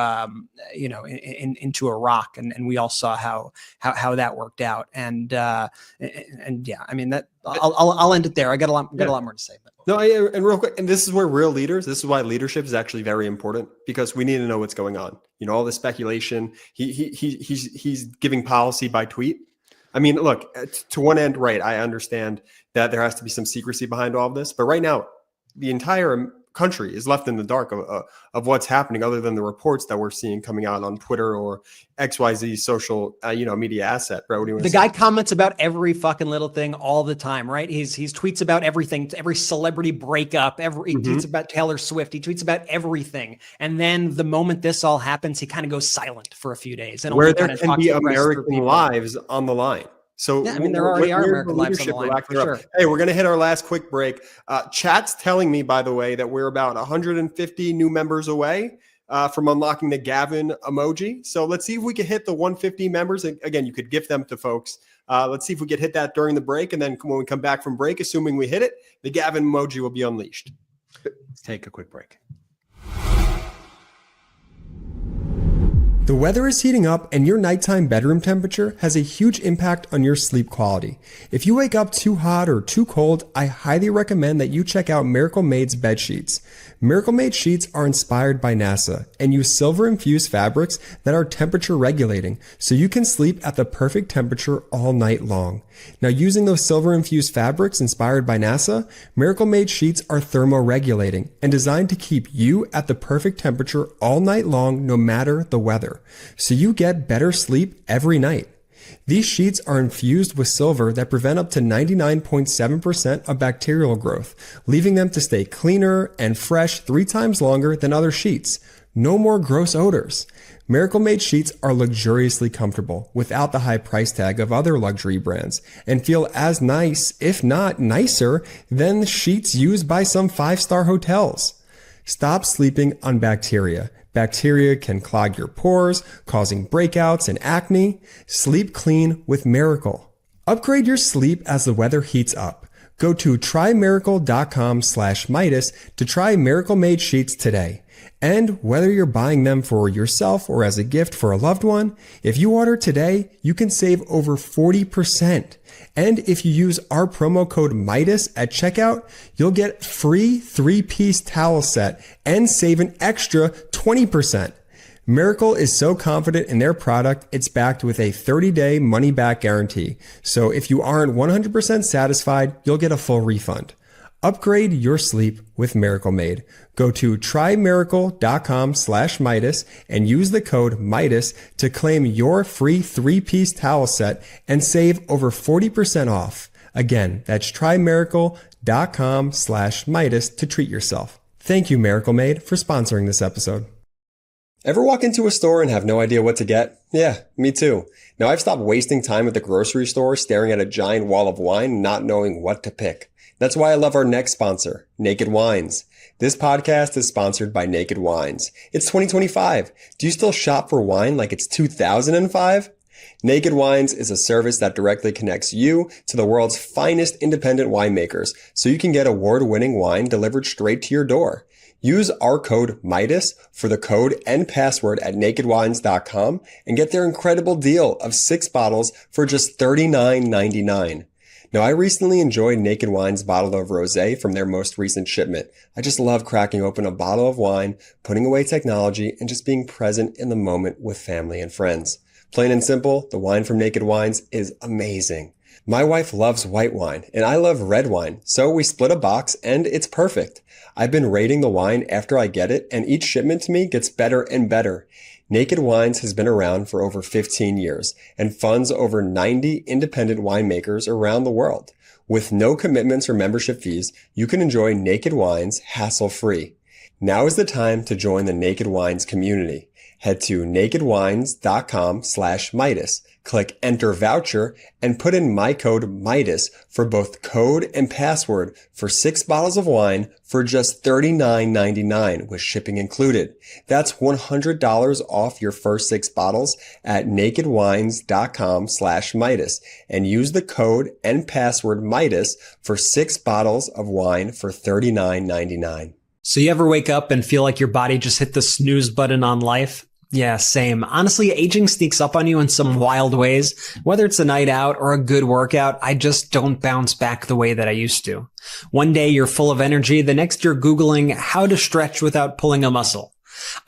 into Iraq. And we all saw how that worked out. And yeah, I mean, that I'll end it there. I got a lot more to say. But. No, and real quick, and this is where this is why leadership is actually very important, because we need to know what's going on. All the speculation. He's giving policy by tweet. I mean, look, to one end, right, I understand that there has to be some secrecy behind all of this, but right now, the entire country is left in the dark of what's happening, other than the reports that we're seeing coming out on Twitter or XYZ social, media asset. Right? What do you want to say? The guy comments about every fucking little thing all the time, right? He's tweets about everything, every celebrity breakup, he tweets about Taylor Swift, he tweets about everything. And then the moment this all happens, he kind of goes silent for a few days. And where there can be American lives on the line. So yeah, I mean, there already are American lives on the line, for sure. Hey, we're going to hit our last quick break. Chat's telling me, by the way, that we're about 150 new members away from unlocking the Gavin emoji. So let's see if we can hit the 150 members. And again, you could gift them to folks. Let's see if we could hit that during the break. And then when we come back from break, assuming we hit it, the Gavin emoji will be unleashed. Let's take a quick break. The weather is heating up and your nighttime bedroom temperature has a huge impact on your sleep quality. If you wake up too hot or too cold, I highly recommend that you check out Miracle Made's bed sheets. Miracle Made sheets are inspired by NASA and use silver-infused fabrics that are temperature regulating, so you can sleep at the perfect temperature all night long. Now, using those silver-infused fabrics inspired by NASA, Miracle Made sheets are thermoregulating and designed to keep you at the perfect temperature all night long, no matter the weather, so you get better sleep every night. These sheets are infused with silver that prevent up to 99.7% of bacterial growth, leaving them to stay cleaner and fresh 3 times longer than other sheets. No more gross odors. Miracle Made sheets are luxuriously comfortable without the high price tag of other luxury brands and feel as nice, if not nicer, than sheets used by some 5-star hotels. Stop sleeping on bacteria. Bacteria can clog your pores, causing breakouts and acne. Sleep clean with Miracle. Upgrade your sleep as the weather heats up. Go to trymiracle.com/Meidas to try Miracle Made sheets today. And whether you're buying them for yourself or as a gift for a loved one, if you order today, you can save over 40%. And if you use our promo code Meidas at checkout, you'll get free 3-piece towel set and save an extra 20%. Miracle is so confident in their product, it's backed with a 30-day money-back guarantee. So if you aren't 100% satisfied, you'll get a full refund. Upgrade your sleep with Miracle Made. Go to trymiracle.com/Meidas and use the code Meidas to claim your free 3-piece towel set and save over 40% off. Again, that's trymiracle.com/Meidas to treat yourself. Thank you, Miracle Made, for sponsoring this episode. Ever walk into a store and have no idea what to get? Yeah, me too. Now I've stopped wasting time at the grocery store staring at a giant wall of wine, not knowing what to pick. That's why I love our next sponsor, Naked Wines. This podcast is sponsored by Naked Wines. It's 2025. Do you still shop for wine like it's 2005? Naked Wines is a service that directly connects you to the world's finest independent winemakers, so you can get award-winning wine delivered straight to your door. Use our code MIDAS for the code and password at nakedwines.com and get their incredible deal of 6 bottles for just $39.99. Now, I recently enjoyed Naked Wine's bottle of rosé from their most recent shipment. I just love cracking open a bottle of wine, putting away technology, and just being present in the moment with family and friends. Plain and simple, the wine from Naked Wines is amazing. My wife loves white wine, and I love red wine, so we split a box, and it's perfect. I've been rating the wine after I get it, and each shipment to me gets better and better. Naked Wines has been around for over 15 years and funds over 90 independent winemakers around the world. With no commitments or membership fees, you can enjoy Naked Wines hassle-free. Now is the time to join the Naked Wines community. Head to nakedwines.com/Midas. Click enter voucher and put in my code MIDAS for both code and password for 6 bottles of wine for just $39.99 with shipping included. That's $100 off your first 6 bottles at nakedwines.com/Midas and use the code and password MIDAS for 6 bottles of wine for $39.99. So you ever wake up and feel like your body just hit the snooze button on life? Yeah, same. Honestly, aging sneaks up on you in some wild ways. Whether it's a night out or a good workout, I just don't bounce back the way that I used to. One day you're full of energy, the next you're Googling how to stretch without pulling a muscle.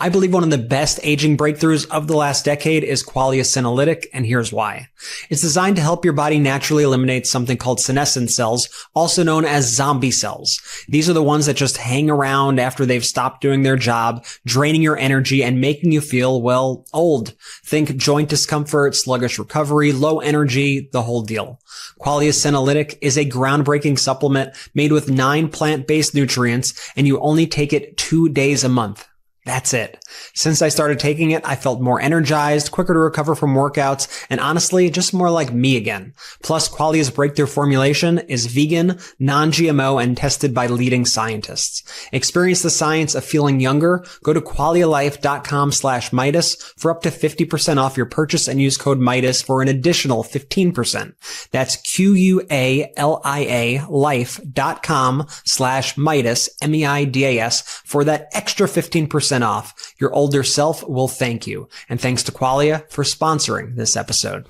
I believe one of the best aging breakthroughs of the last decade is Qualia Senolytic, and here's why. It's designed to help your body naturally eliminate something called senescent cells, also known as zombie cells. These are the ones that just hang around after they've stopped doing their job, draining your energy and making you feel, well, old. Think joint discomfort, sluggish recovery, low energy, the whole deal. Qualia Senolytic is a groundbreaking supplement made with 9 plant-based nutrients, and you only take it 2 days a month. That's it. Since I started taking it, I felt more energized, quicker to recover from workouts, and honestly, just more like me again. Plus, Qualia's breakthrough formulation is vegan, non-GMO, and tested by leading scientists. Experience the science of feeling younger. Go to qualialife.com/Midas for up to 50% off your purchase and use code Midas for an additional 15%. That's QUALIA life.com/Midas, MEIDAS, for that extra 15% off. Your older self will thank you. And thanks to Qualia for sponsoring this episode.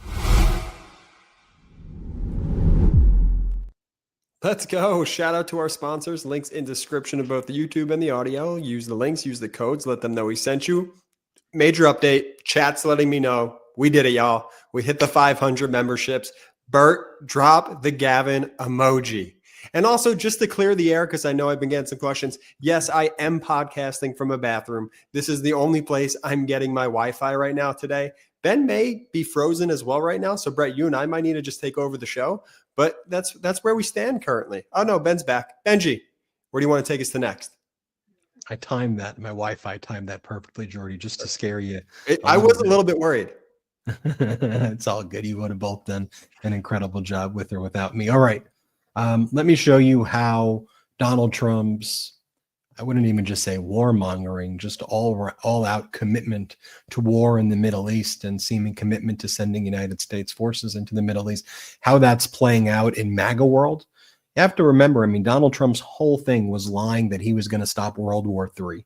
Let's go. Shout out to our sponsors. Links in description of both the YouTube and the audio. Use the links, use the codes, let them know we sent you. Major update. Chat's letting me know. We did it, y'all. We hit the 500 memberships. Bert, drop the Gavin emoji. And also, just to clear the air, because I know I've been getting some questions, yes, I am podcasting from a bathroom. This is the only place I'm getting my Wi-Fi right now today. Ben may be frozen as well right now, so Brett, you and I might need to just take over the show, but that's where we stand currently. Oh, no, Ben's back. Benji, where do you want to take us to next? I timed that. My Wi-Fi timed that perfectly, Jordy, just to scare you. I was a little bit worried. It's all good. You would have both done an incredible job with or without me. All right. Let me show you how Donald Trump's, I wouldn't even just say warmongering, just all out commitment to war in the Middle East and seeming commitment to sending United States forces into the Middle East, how that's playing out in MAGA world. You have to remember, I mean, Donald Trump's whole thing was lying that he was going to stop World War III.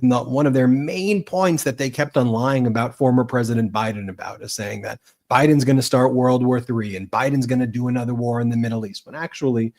And one of their main points that they kept on lying about former President Biden about is saying that Biden's going to start World War III and Biden's going to do another war in the Middle East. When actually,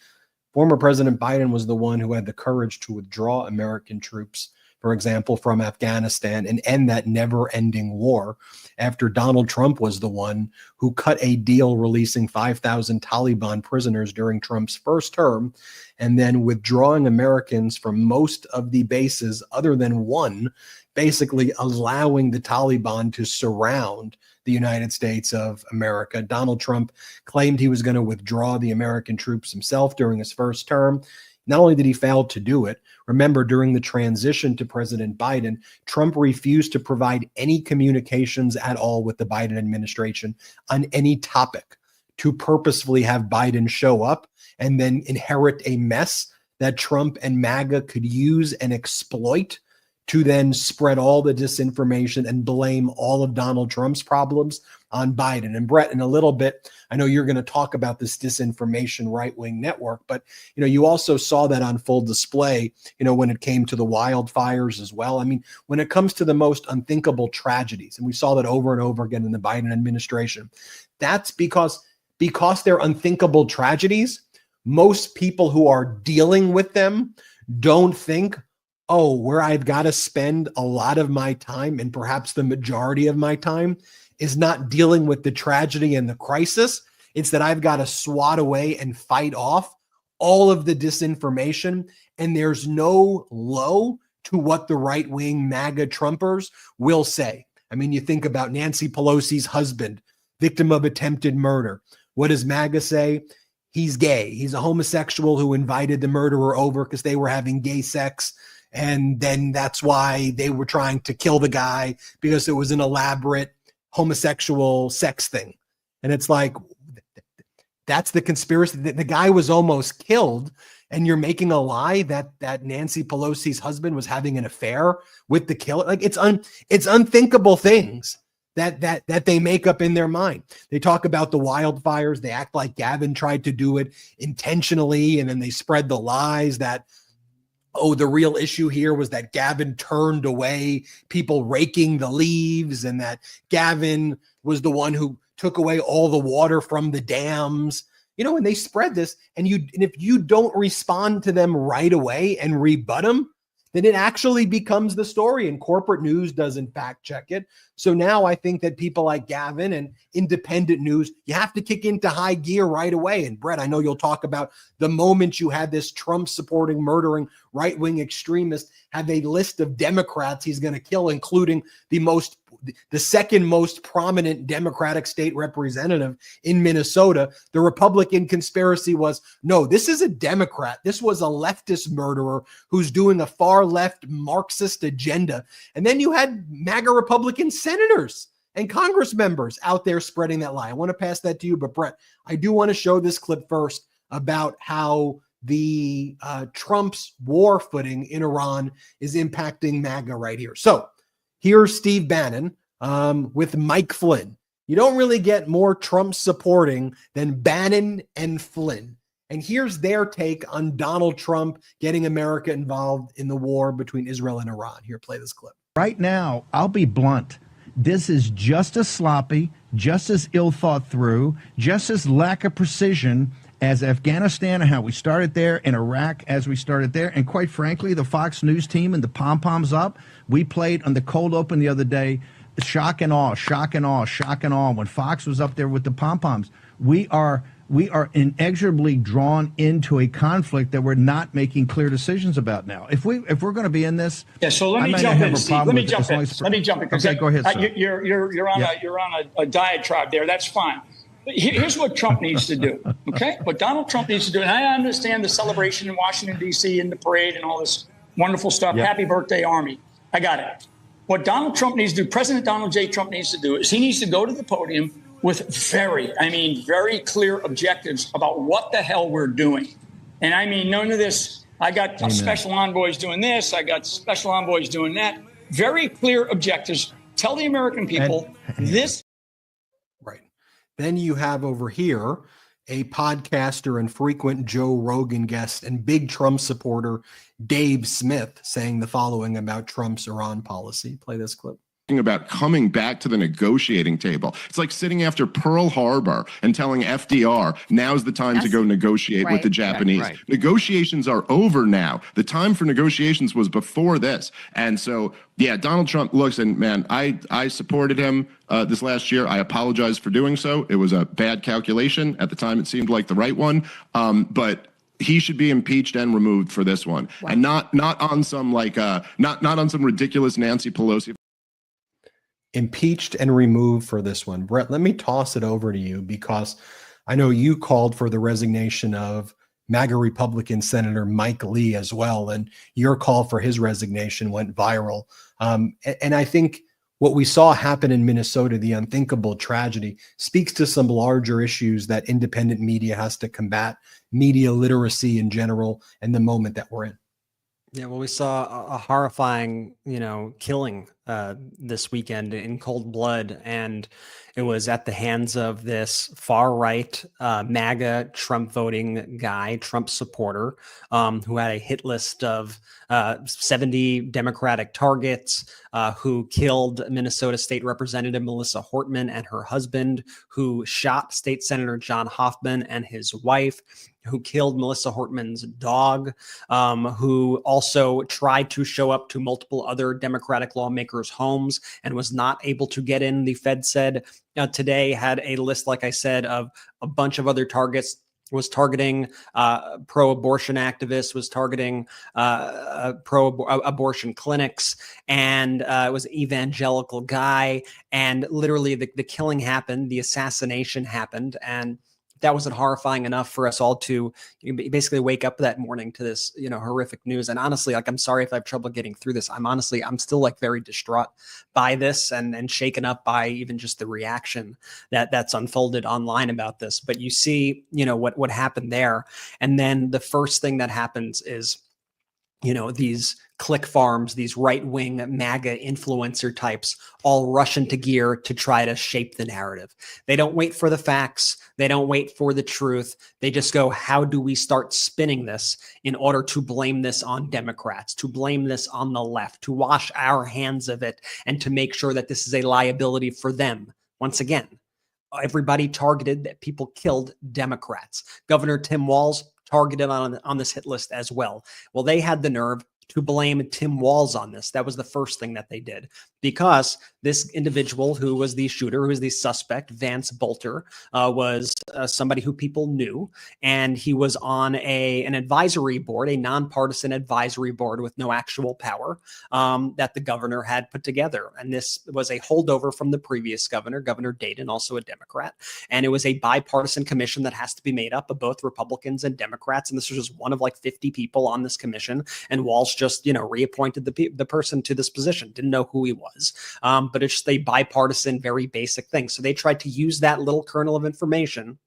former President Biden was the one who had the courage to withdraw American troops, for example, from Afghanistan and end that never-ending war after Donald Trump was the one who cut a deal releasing 5,000 Taliban prisoners during Trump's first term and then withdrawing Americans from most of the bases other than one, basically allowing the Taliban to surround the United States of America. Donald Trump claimed he was going to withdraw the American troops himself during his first term. Not only did he fail to do it, remember during the transition to President Biden, Trump refused to provide any communications at all with the Biden administration on any topic to purposefully have Biden show up and then inherit a mess that Trump and MAGA could use and exploit to then spread all the disinformation and blame all of Donald Trump's problems on Biden. And Brett, in a little bit, I know you're going to talk about this disinformation right-wing network, but you also saw that on full display, when it came to the wildfires as well. I mean, when it comes to the most unthinkable tragedies, and we saw that over and over again in the Biden administration, that's because they're unthinkable tragedies. Most people who are dealing with them don't think, oh, where I've got to spend a lot of my time, and perhaps the majority of my time, is not dealing with the tragedy and the crisis. It's that I've got to swat away and fight off all of the disinformation. And there's no low to what the right-wing MAGA Trumpers will say. I mean, you think about Nancy Pelosi's husband, victim of attempted murder. What does MAGA say? He's gay. He's a homosexual who invited the murderer over because they were having gay sex. And then that's why they were trying to kill the guy, because it was an elaborate homosexual sex thing. And it's like, that's the conspiracy. The guy was almost killed, and you're making a lie that Nancy Pelosi's husband was having an affair with the killer. Like, it's unthinkable things that they make up in their mind. They talk about the wildfires. They act like Gavin tried to do it intentionally, and then they spread the lies that, oh, the real issue here was that Gavin turned away people raking the leaves, and that Gavin was the one who took away all the water from the dams. And they spread this, and if you don't respond to them right away and rebut them, then it actually becomes the story, and corporate news doesn't fact check it. So now I think that people like Gavin and independent news, you have to kick into high gear right away. And Brett, I know you'll talk about the moment you had this Trump supporting, murdering right-wing extremist have a list of Democrats he's going to kill, including the second most prominent Democratic state representative in Minnesota. The Republican conspiracy was, no, this is a Democrat. This was a leftist murderer who's doing a far left Marxist agenda. And then you had MAGA Republican senators and Congress members out there spreading that lie. I want to pass that to you, but Brett, I do want to show this clip first about how the Trump's war footing in Iran is impacting MAGA right here. So here's Steve Bannon with Mike Flynn. You don't really get more Trump supporting than Bannon and Flynn. And here's their take on Donald Trump getting America involved in the war between Israel and Iran. Here, play this clip. Right now, I'll be blunt. This is just as sloppy, just as ill thought through, just as lack of precision as Afghanistan and how we started there, and Iraq as we started there. And quite frankly, the Fox News team and the pom-poms up, we played on the cold open the other day, shock and awe, shock and awe, shock and awe. When Fox was up there with the pom-poms, we are inexorably drawn into a conflict that we're not making clear decisions about now. If we're going to be in this, yeah. So let me jump in, Steve. Let me jump in. Okay, go ahead, sir. You're on a diatribe there. That's fine. Here's what Trump needs to do, okay? What Donald Trump needs to do, and I understand the celebration in Washington, D.C. and the parade and all this wonderful stuff. Yep. Happy birthday, Army. I got it. What Donald Trump needs to do, President Donald J. Trump needs to do, is he needs to go to the podium with very clear objectives about what the hell we're doing. And I mean, none of this, I got special envoys doing this, I got special envoys doing that. Very clear objectives. Tell the American people this. Right. Then you have over here a podcaster and frequent Joe Rogan guest and big Trump supporter, Dave Smith, saying the following about Trump's Iran policy. Play this clip. About coming back to the negotiating table. It's like sitting after Pearl Harbor and telling FDR, now's the time to go negotiate with the Japanese. Right. Negotiations are over now. The time for negotiations was before this. And so, yeah, Donald Trump looks, and man, I supported him this last year. I apologize for doing so. It was a bad calculation. At the time, it seemed like the right one. But he should be impeached and removed for this one. Wow. And not on some not on some ridiculous Nancy Pelosi. Impeached and removed for this one. Brett, let me toss it over to you, because I know you called for the resignation of MAGA Republican Senator Mike Lee as well. And your call for his resignation went viral. And I think what we saw happen in Minnesota, the unthinkable tragedy, speaks to some larger issues that independent media has to combat, media literacy in general, and the moment that we're in. Yeah, well, we saw a horrifying, killing this weekend in cold blood, and it was at the hands of this far right MAGA Trump voting guy, Trump supporter, who had a hit list of 70 Democratic targets, who killed Minnesota State Representative Melissa Hortman and her husband, who shot State Senator John Hoffman and his wife, who killed Melissa Hortman's dog, who also tried to show up to multiple other Democratic lawmakers' homes and was not able to get in. The Fed said today had a list, like I said, of a bunch of other targets, was targeting pro-abortion activists, was targeting pro-abortion clinics, and it was an evangelical guy. And literally the killing happened, the assassination happened, and that wasn't horrifying enough for us all to basically wake up that morning to this, horrific news. And honestly, I'm sorry if I have trouble getting through this. I'm still very distraught by this and shaken up by even just the reaction that's unfolded online about this. But you see, what happened there. And then the first thing that happens is, these click farms, these right-wing MAGA influencer types all rush into gear to try to shape the narrative. They don't wait for the facts. They don't wait for the truth. They just go, how do we start spinning this in order to blame this on Democrats, to blame this on the left, to wash our hands of it, and to make sure that this is a liability for them? Once again, everybody targeted that people killed Democrats. Governor Tim Walz targeted on this hit list as well. Well, they had the nerve to blame Tim Walz on this. That was the first thing that they did, because this individual who was the shooter, who was the suspect, Vance Bolter, was somebody who people knew, and he was on an advisory board, a nonpartisan advisory board with no actual power that the governor had put together. And this was a holdover from the previous governor, Governor Dayton, also a Democrat. And it was a bipartisan commission that has to be made up of both Republicans and Democrats. And this was just one of 50 people on this commission. And Walz just, reappointed the person to this position, didn't know who he was. But it's just a bipartisan, very basic thing. So they tried to use that little kernel of information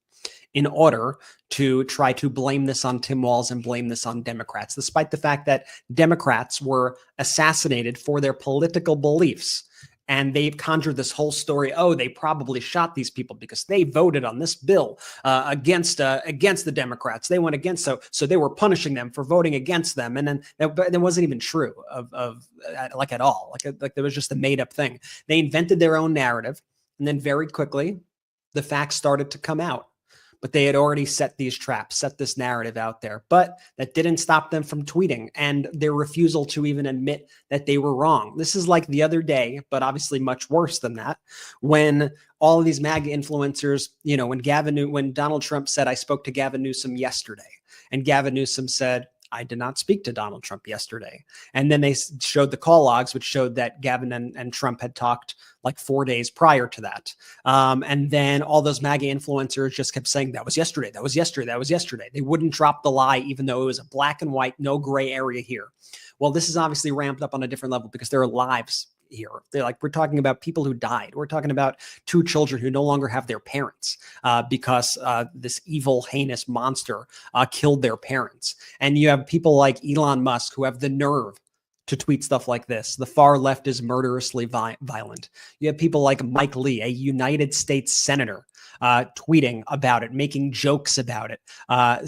in order to try to blame this on Tim Walz and blame this on Democrats, despite the fact that Democrats were assassinated for their political beliefs. And they've conjured this whole story. Oh, they probably shot these people because they voted on this bill against the Democrats. They went against, so they were punishing them for voting against them. And then that wasn't even true at all. Like there was just a made up thing. They invented their own narrative, and then very quickly, the facts started to come out. But they had already set these traps, set this narrative out there. But that didn't stop them from tweeting and their refusal to even admit that they were wrong. This is like the other day, but obviously much worse than that, when all of these MAGA influencers, when Donald Trump said, I spoke to Gavin Newsom yesterday, and Gavin Newsom said, I did not speak to Donald Trump yesterday. And then they showed the call logs, which showed that Gavin and Trump had talked 4 days prior to that. And then all those MAGA influencers just kept saying, that was yesterday, that was yesterday, that was yesterday. They wouldn't drop the lie, even though it was a black and white, no gray area here. Well, this is obviously ramped up on a different level because there are lives here. We're talking about people who died. We're talking about 2 children who no longer have their parents because this evil, heinous monster killed their parents. And you have people like Elon Musk who have the nerve to tweet stuff like this. The far left is murderously violent. You have people like Mike Lee, a United States senator, tweeting about it, making jokes about it,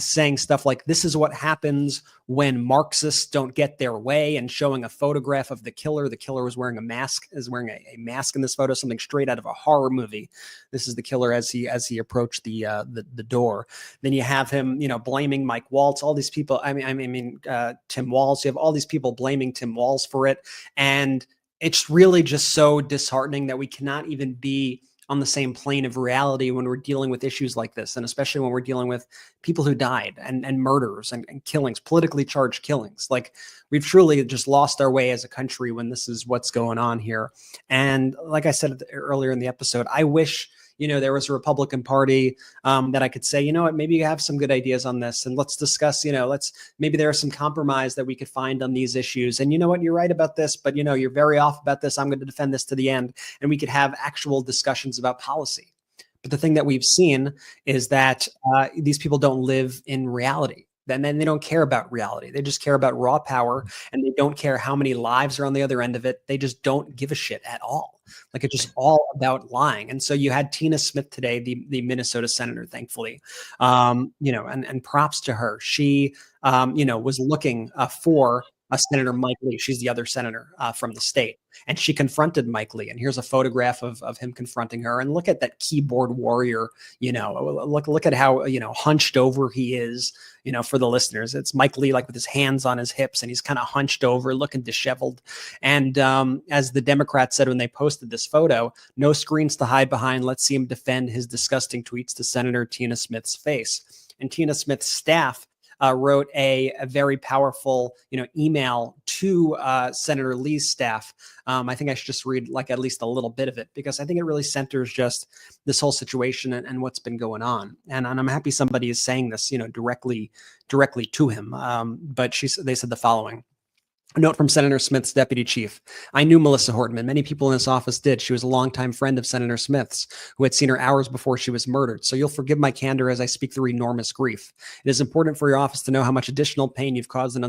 saying stuff like, this is what happens when Marxists don't get their way, and showing a photograph of the killer. The killer was wearing a mask, a mask in this photo, something straight out of a horror movie. This is the killer as he approached the door. Then you have him, blaming Mike Waltz, all these people. Tim Walz. You have all these people blaming Tim Walz for it. And it's really just so disheartening that we cannot even be on the same plane of reality when we're dealing with issues like this, and especially when we're dealing with people who died and murders and killings, politically charged killings. We've truly just lost our way as a country when this is what's going on here. And like I said earlier in the episode, I wish there was a Republican Party that I could say, you know what, maybe you have some good ideas on this, and let's discuss, maybe there are some compromise that we could find on these issues. And you know what, you're right about this, but you're very off about this. I'm going to defend this to the end. And we could have actual discussions about policy. But the thing that we've seen is that these people don't live in reality. Then they don't care about reality. They just care about raw power, and they don't care how many lives are on the other end of it. They just don't give a shit at all. Like, it's just all about lying. And so you had Tina Smith today, the Minnesota senator, thankfully, and props to her. She, was looking for Senator Mike Lee. She's the other senator from the state. And she confronted Mike Lee. And here's a photograph of him confronting her. And look at that keyboard warrior, look at how, hunched over he is, for the listeners. It's Mike Lee, like with his hands on his hips, and he's kind of hunched over, looking disheveled. And as the Democrats said when they posted this photo, no screens to hide behind. Let's see him defend his disgusting tweets to Senator Tina Smith's face. And Tina Smith's staff wrote a very powerful, email to Senator Lee's staff. I think I should just read at least a little bit of it, because I think it really centers just this whole situation and what's been going on. And I'm happy somebody is saying this, directly to him. But they said the following. A note from Senator Smith's deputy chief. I knew Melissa Hortman. Many people in this office did. She was a longtime friend of Senator Smith's, who had seen her hours before she was murdered. So you'll forgive my candor as I speak through enormous grief. It is important for your office to know how much additional pain you've caused on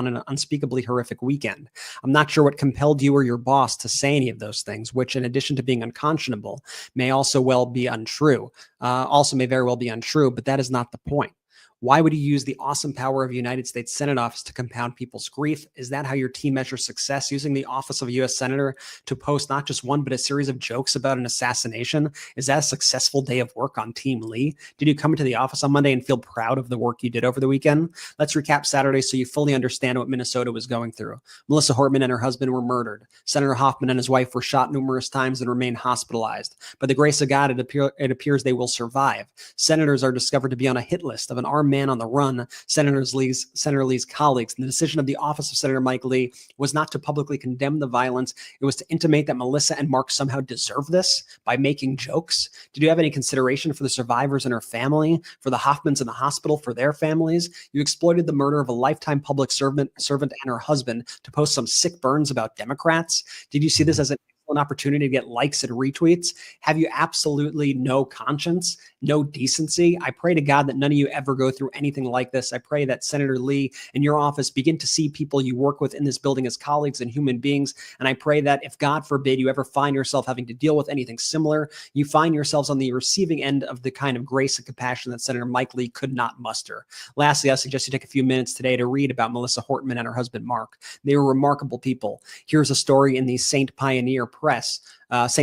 an unspeakably horrific weekend. I'm not sure what compelled you or your boss to say any of those things, which, in addition to being unconscionable, may very well be untrue. But that is not the point. Why would you use the awesome power of the United States Senate office to compound people's grief? Is that how your team measures success, using the office of a U.S. Senator to post not just one, but a series of jokes about an assassination? Is that a successful day of work on Team Lee? Did you come into the office on Monday and feel proud of the work you did over the weekend? Let's recap Saturday so you fully understand what Minnesota was going through. Melissa Hortman and her husband were murdered. Senator Hoffman and his wife were shot numerous times and remain hospitalized. By the grace of God, it appears they will survive. Senators are discovered to be on a hit list of an armed man on the run, Senator Lee's colleagues. And the decision of the office of Senator Mike Lee was not to publicly condemn the violence. It was to intimate that Melissa and Mark somehow deserve this by making jokes. Did you have any consideration for the survivors and her family, for the Hoffmans in the hospital, for their families? You exploited the murder of a lifetime public servant and her husband to post some sick burns about Democrats. Did you see this as an opportunity to get likes and retweets? Have you absolutely no conscience, no decency? I pray to God that none of you ever go through anything like this. I pray that Senator Lee and your office begin to see people you work with in this building as colleagues and human beings. And I pray that if, God forbid, you ever find yourself having to deal with anything similar, you find yourselves on the receiving end of the kind of grace and compassion that Senator Mike Lee could not muster. Lastly, I suggest you take a few minutes today to read about Melissa Hortman and her husband, Mark. They were remarkable people. Here's a story in the St.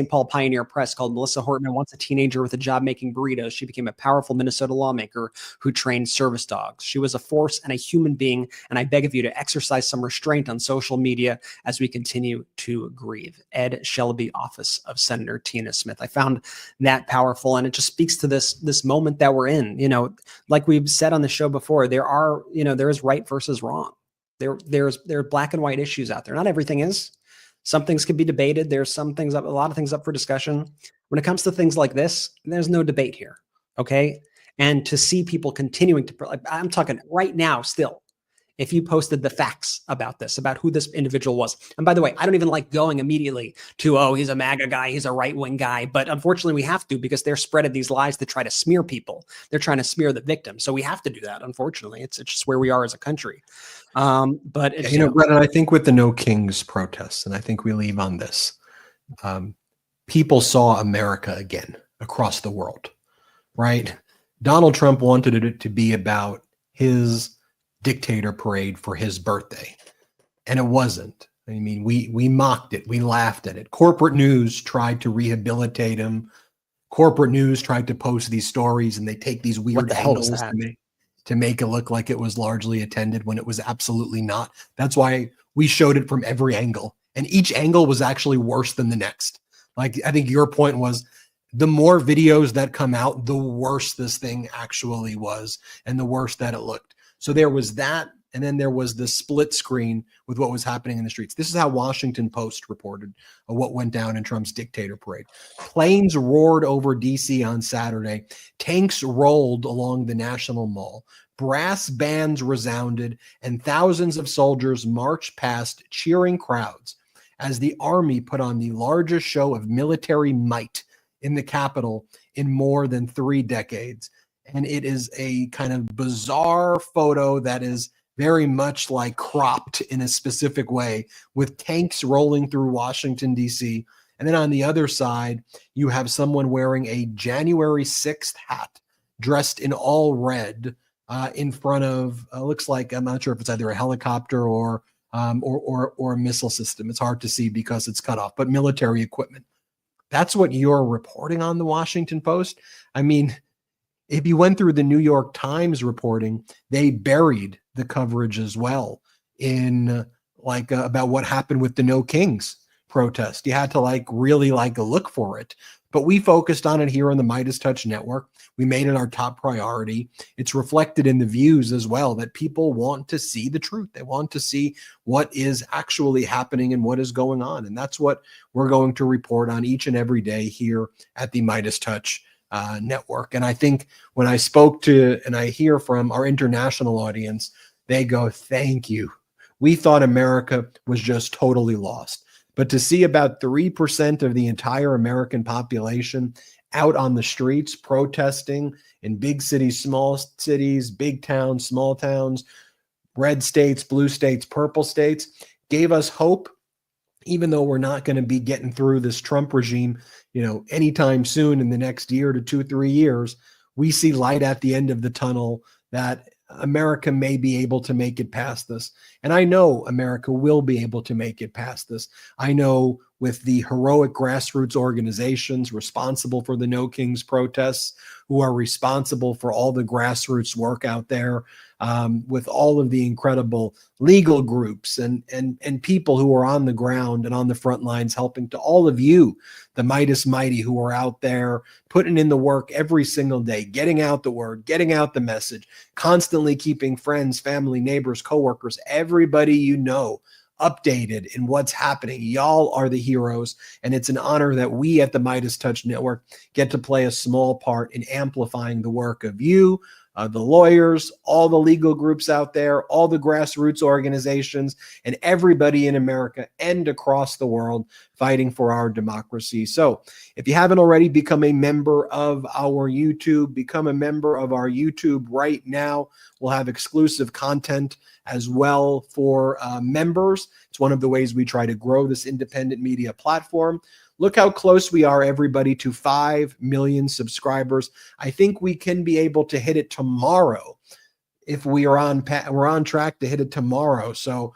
Paul Pioneer Press called Melissa Hortman, once a teenager with a job making burritos, she became a powerful Minnesota lawmaker who trained service dogs. She was a force and a human being, and I beg of you to exercise some restraint on social media as we continue to grieve. Ed Shelby, office of Senator Tina Smith. I found that powerful, and it just speaks to this moment that we're in. Like we've said on the show before, there is right versus wrong. There are black and white issues out there. Not everything is. Some things can be debated. There's a lot of things up for discussion. When it comes to things like this, there's no debate here. Okay. And to see people continuing to, I'm talking right now still, if you posted the facts about this, about who this individual was. And by the way, I don't even like going immediately to, oh, he's a MAGA guy, he's a right-wing guy. But unfortunately, we have to, because they're spreading these lies to try to smear people. They're trying to smear the victim. So we have to do that, unfortunately. It's just where we are as a country. But it's, Brett, I think with the No Kings protests, and I think we leave on this, people saw America again across the world, right? Donald Trump wanted it to be about his dictator parade for his birthday, and it wasn't. I mean, we mocked it, we laughed at it. Corporate news tried to rehabilitate him. Corporate news tried to post these stories, and they take these weird angles to make it look like it was largely attended when it was absolutely not. That's why we showed it from every angle, and each angle was actually worse than the next. Like, I think your point was, the more videos that come out, the worse this thing actually was, and the worse that it looked. So there was that and then there was the split screen with what was happening in the streets. This is how Washington Post reported what went down in Trump's dictator parade. Planes roared over D.C. on Saturday. Tanks rolled along the National Mall. Brass bands resounded, and thousands of soldiers marched past cheering crowds as the army put on the largest show of military might in the Capitol in more than 3 decades. And it is a kind of bizarre photo that is very much like cropped in a specific way, with tanks rolling through Washington, D.C. And then on the other side, you have someone wearing a January 6th hat, dressed in all red, in front of, looks like, I'm not sure if it's either a helicopter or a missile system. It's hard to see because it's cut off, but military equipment. That's what you're reporting on the Washington Post. I mean, if you went through the New York Times reporting, they buried the coverage as well in about what happened with the No Kings protest. You had to really look for it. But we focused on it here on the MeidasTouch Network. We made it our top priority. It's reflected in the views as well, that people want to see the truth. They want to see what is actually happening and what is going on. And that's what we're going to report on each and every day here at the MeidasTouch Network. And I think when I spoke to and I hear from our international audience, they go, thank you. We thought America was just totally lost. But to see about 3% of the entire American population out on the streets protesting in big cities, small cities, big towns, small towns, red states, blue states, purple states, gave us hope, even though we're not going to be getting through this Trump regime, anytime soon in the next year to 2-3 years. We see light at the end of the tunnel, that America may be able to make it past this. And I know America will be able to make it past this. I know with the heroic grassroots organizations responsible for the No Kings protests, who are responsible for all the grassroots work out there, with all of the incredible legal groups and people who are on the ground and on the front lines helping, to all of you, the Meidas Mighty, who are out there putting in the work every single day, getting out the word, getting out the message, constantly keeping friends, family, neighbors, coworkers, everybody updated in what's happening. Y'all are the heroes, and it's an honor that we at the MeidasTouch Network get to play a small part in amplifying the work of you, the lawyers, all the legal groups out there, all the grassroots organizations, and everybody in America and across the world fighting for our democracy. So if you haven't already, become a member of our YouTube. Become a member of our YouTube right now. We'll have exclusive content as well for members. It's one of the ways we try to grow this independent media platform. Look how close we are, everybody, to 5 million subscribers. I think we can be able to hit it tomorrow. If we're on track to hit it tomorrow. So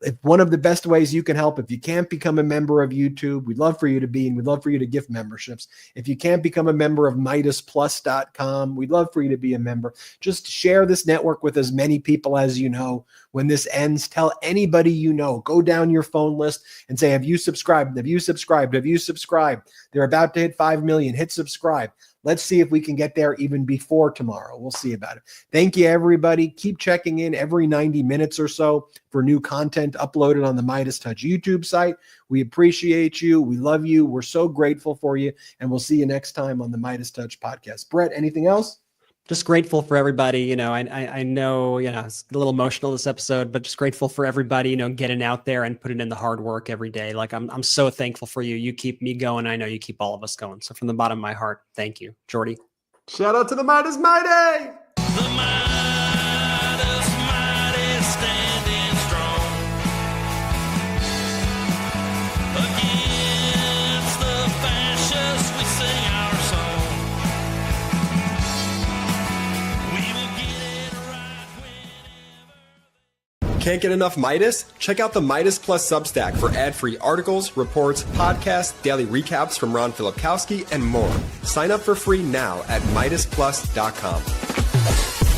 if one of the best ways you can help, if you can't become a member of YouTube, we'd love for you to be, and we'd love for you to gift memberships. If you can't become a member of MeidasPlus.com, we'd love for you to be a member. Just share this network with as many people as you know. When this ends, tell anybody you know. Go down your phone list and say, have you subscribed? Have you subscribed? Have you subscribed? They're about to hit 5 million. Hit subscribe. Let's see if we can get there even before tomorrow. We'll see about it. Thank you, everybody. Keep checking in every 90 minutes or so for new content uploaded on the MeidasTouch YouTube site. We appreciate you. We love you. We're so grateful for you. And we'll see you next time on the MeidasTouch Podcast. Brett, anything else? Just grateful for everybody. I know, it's a little emotional this episode, but just grateful for everybody, getting out there and putting in the hard work every day. Like I'm so thankful for you. You keep me going. I know you keep all of us going. So from the bottom of my heart, thank you, Jordy. Shout out to the Meidas Mighty. Can't get enough Meidas? Check out the Meidas Plus Substack for ad-free articles, reports, podcasts, daily recaps from Ron Filipkowski, and more. Sign up for free now at MeidasPlus.com.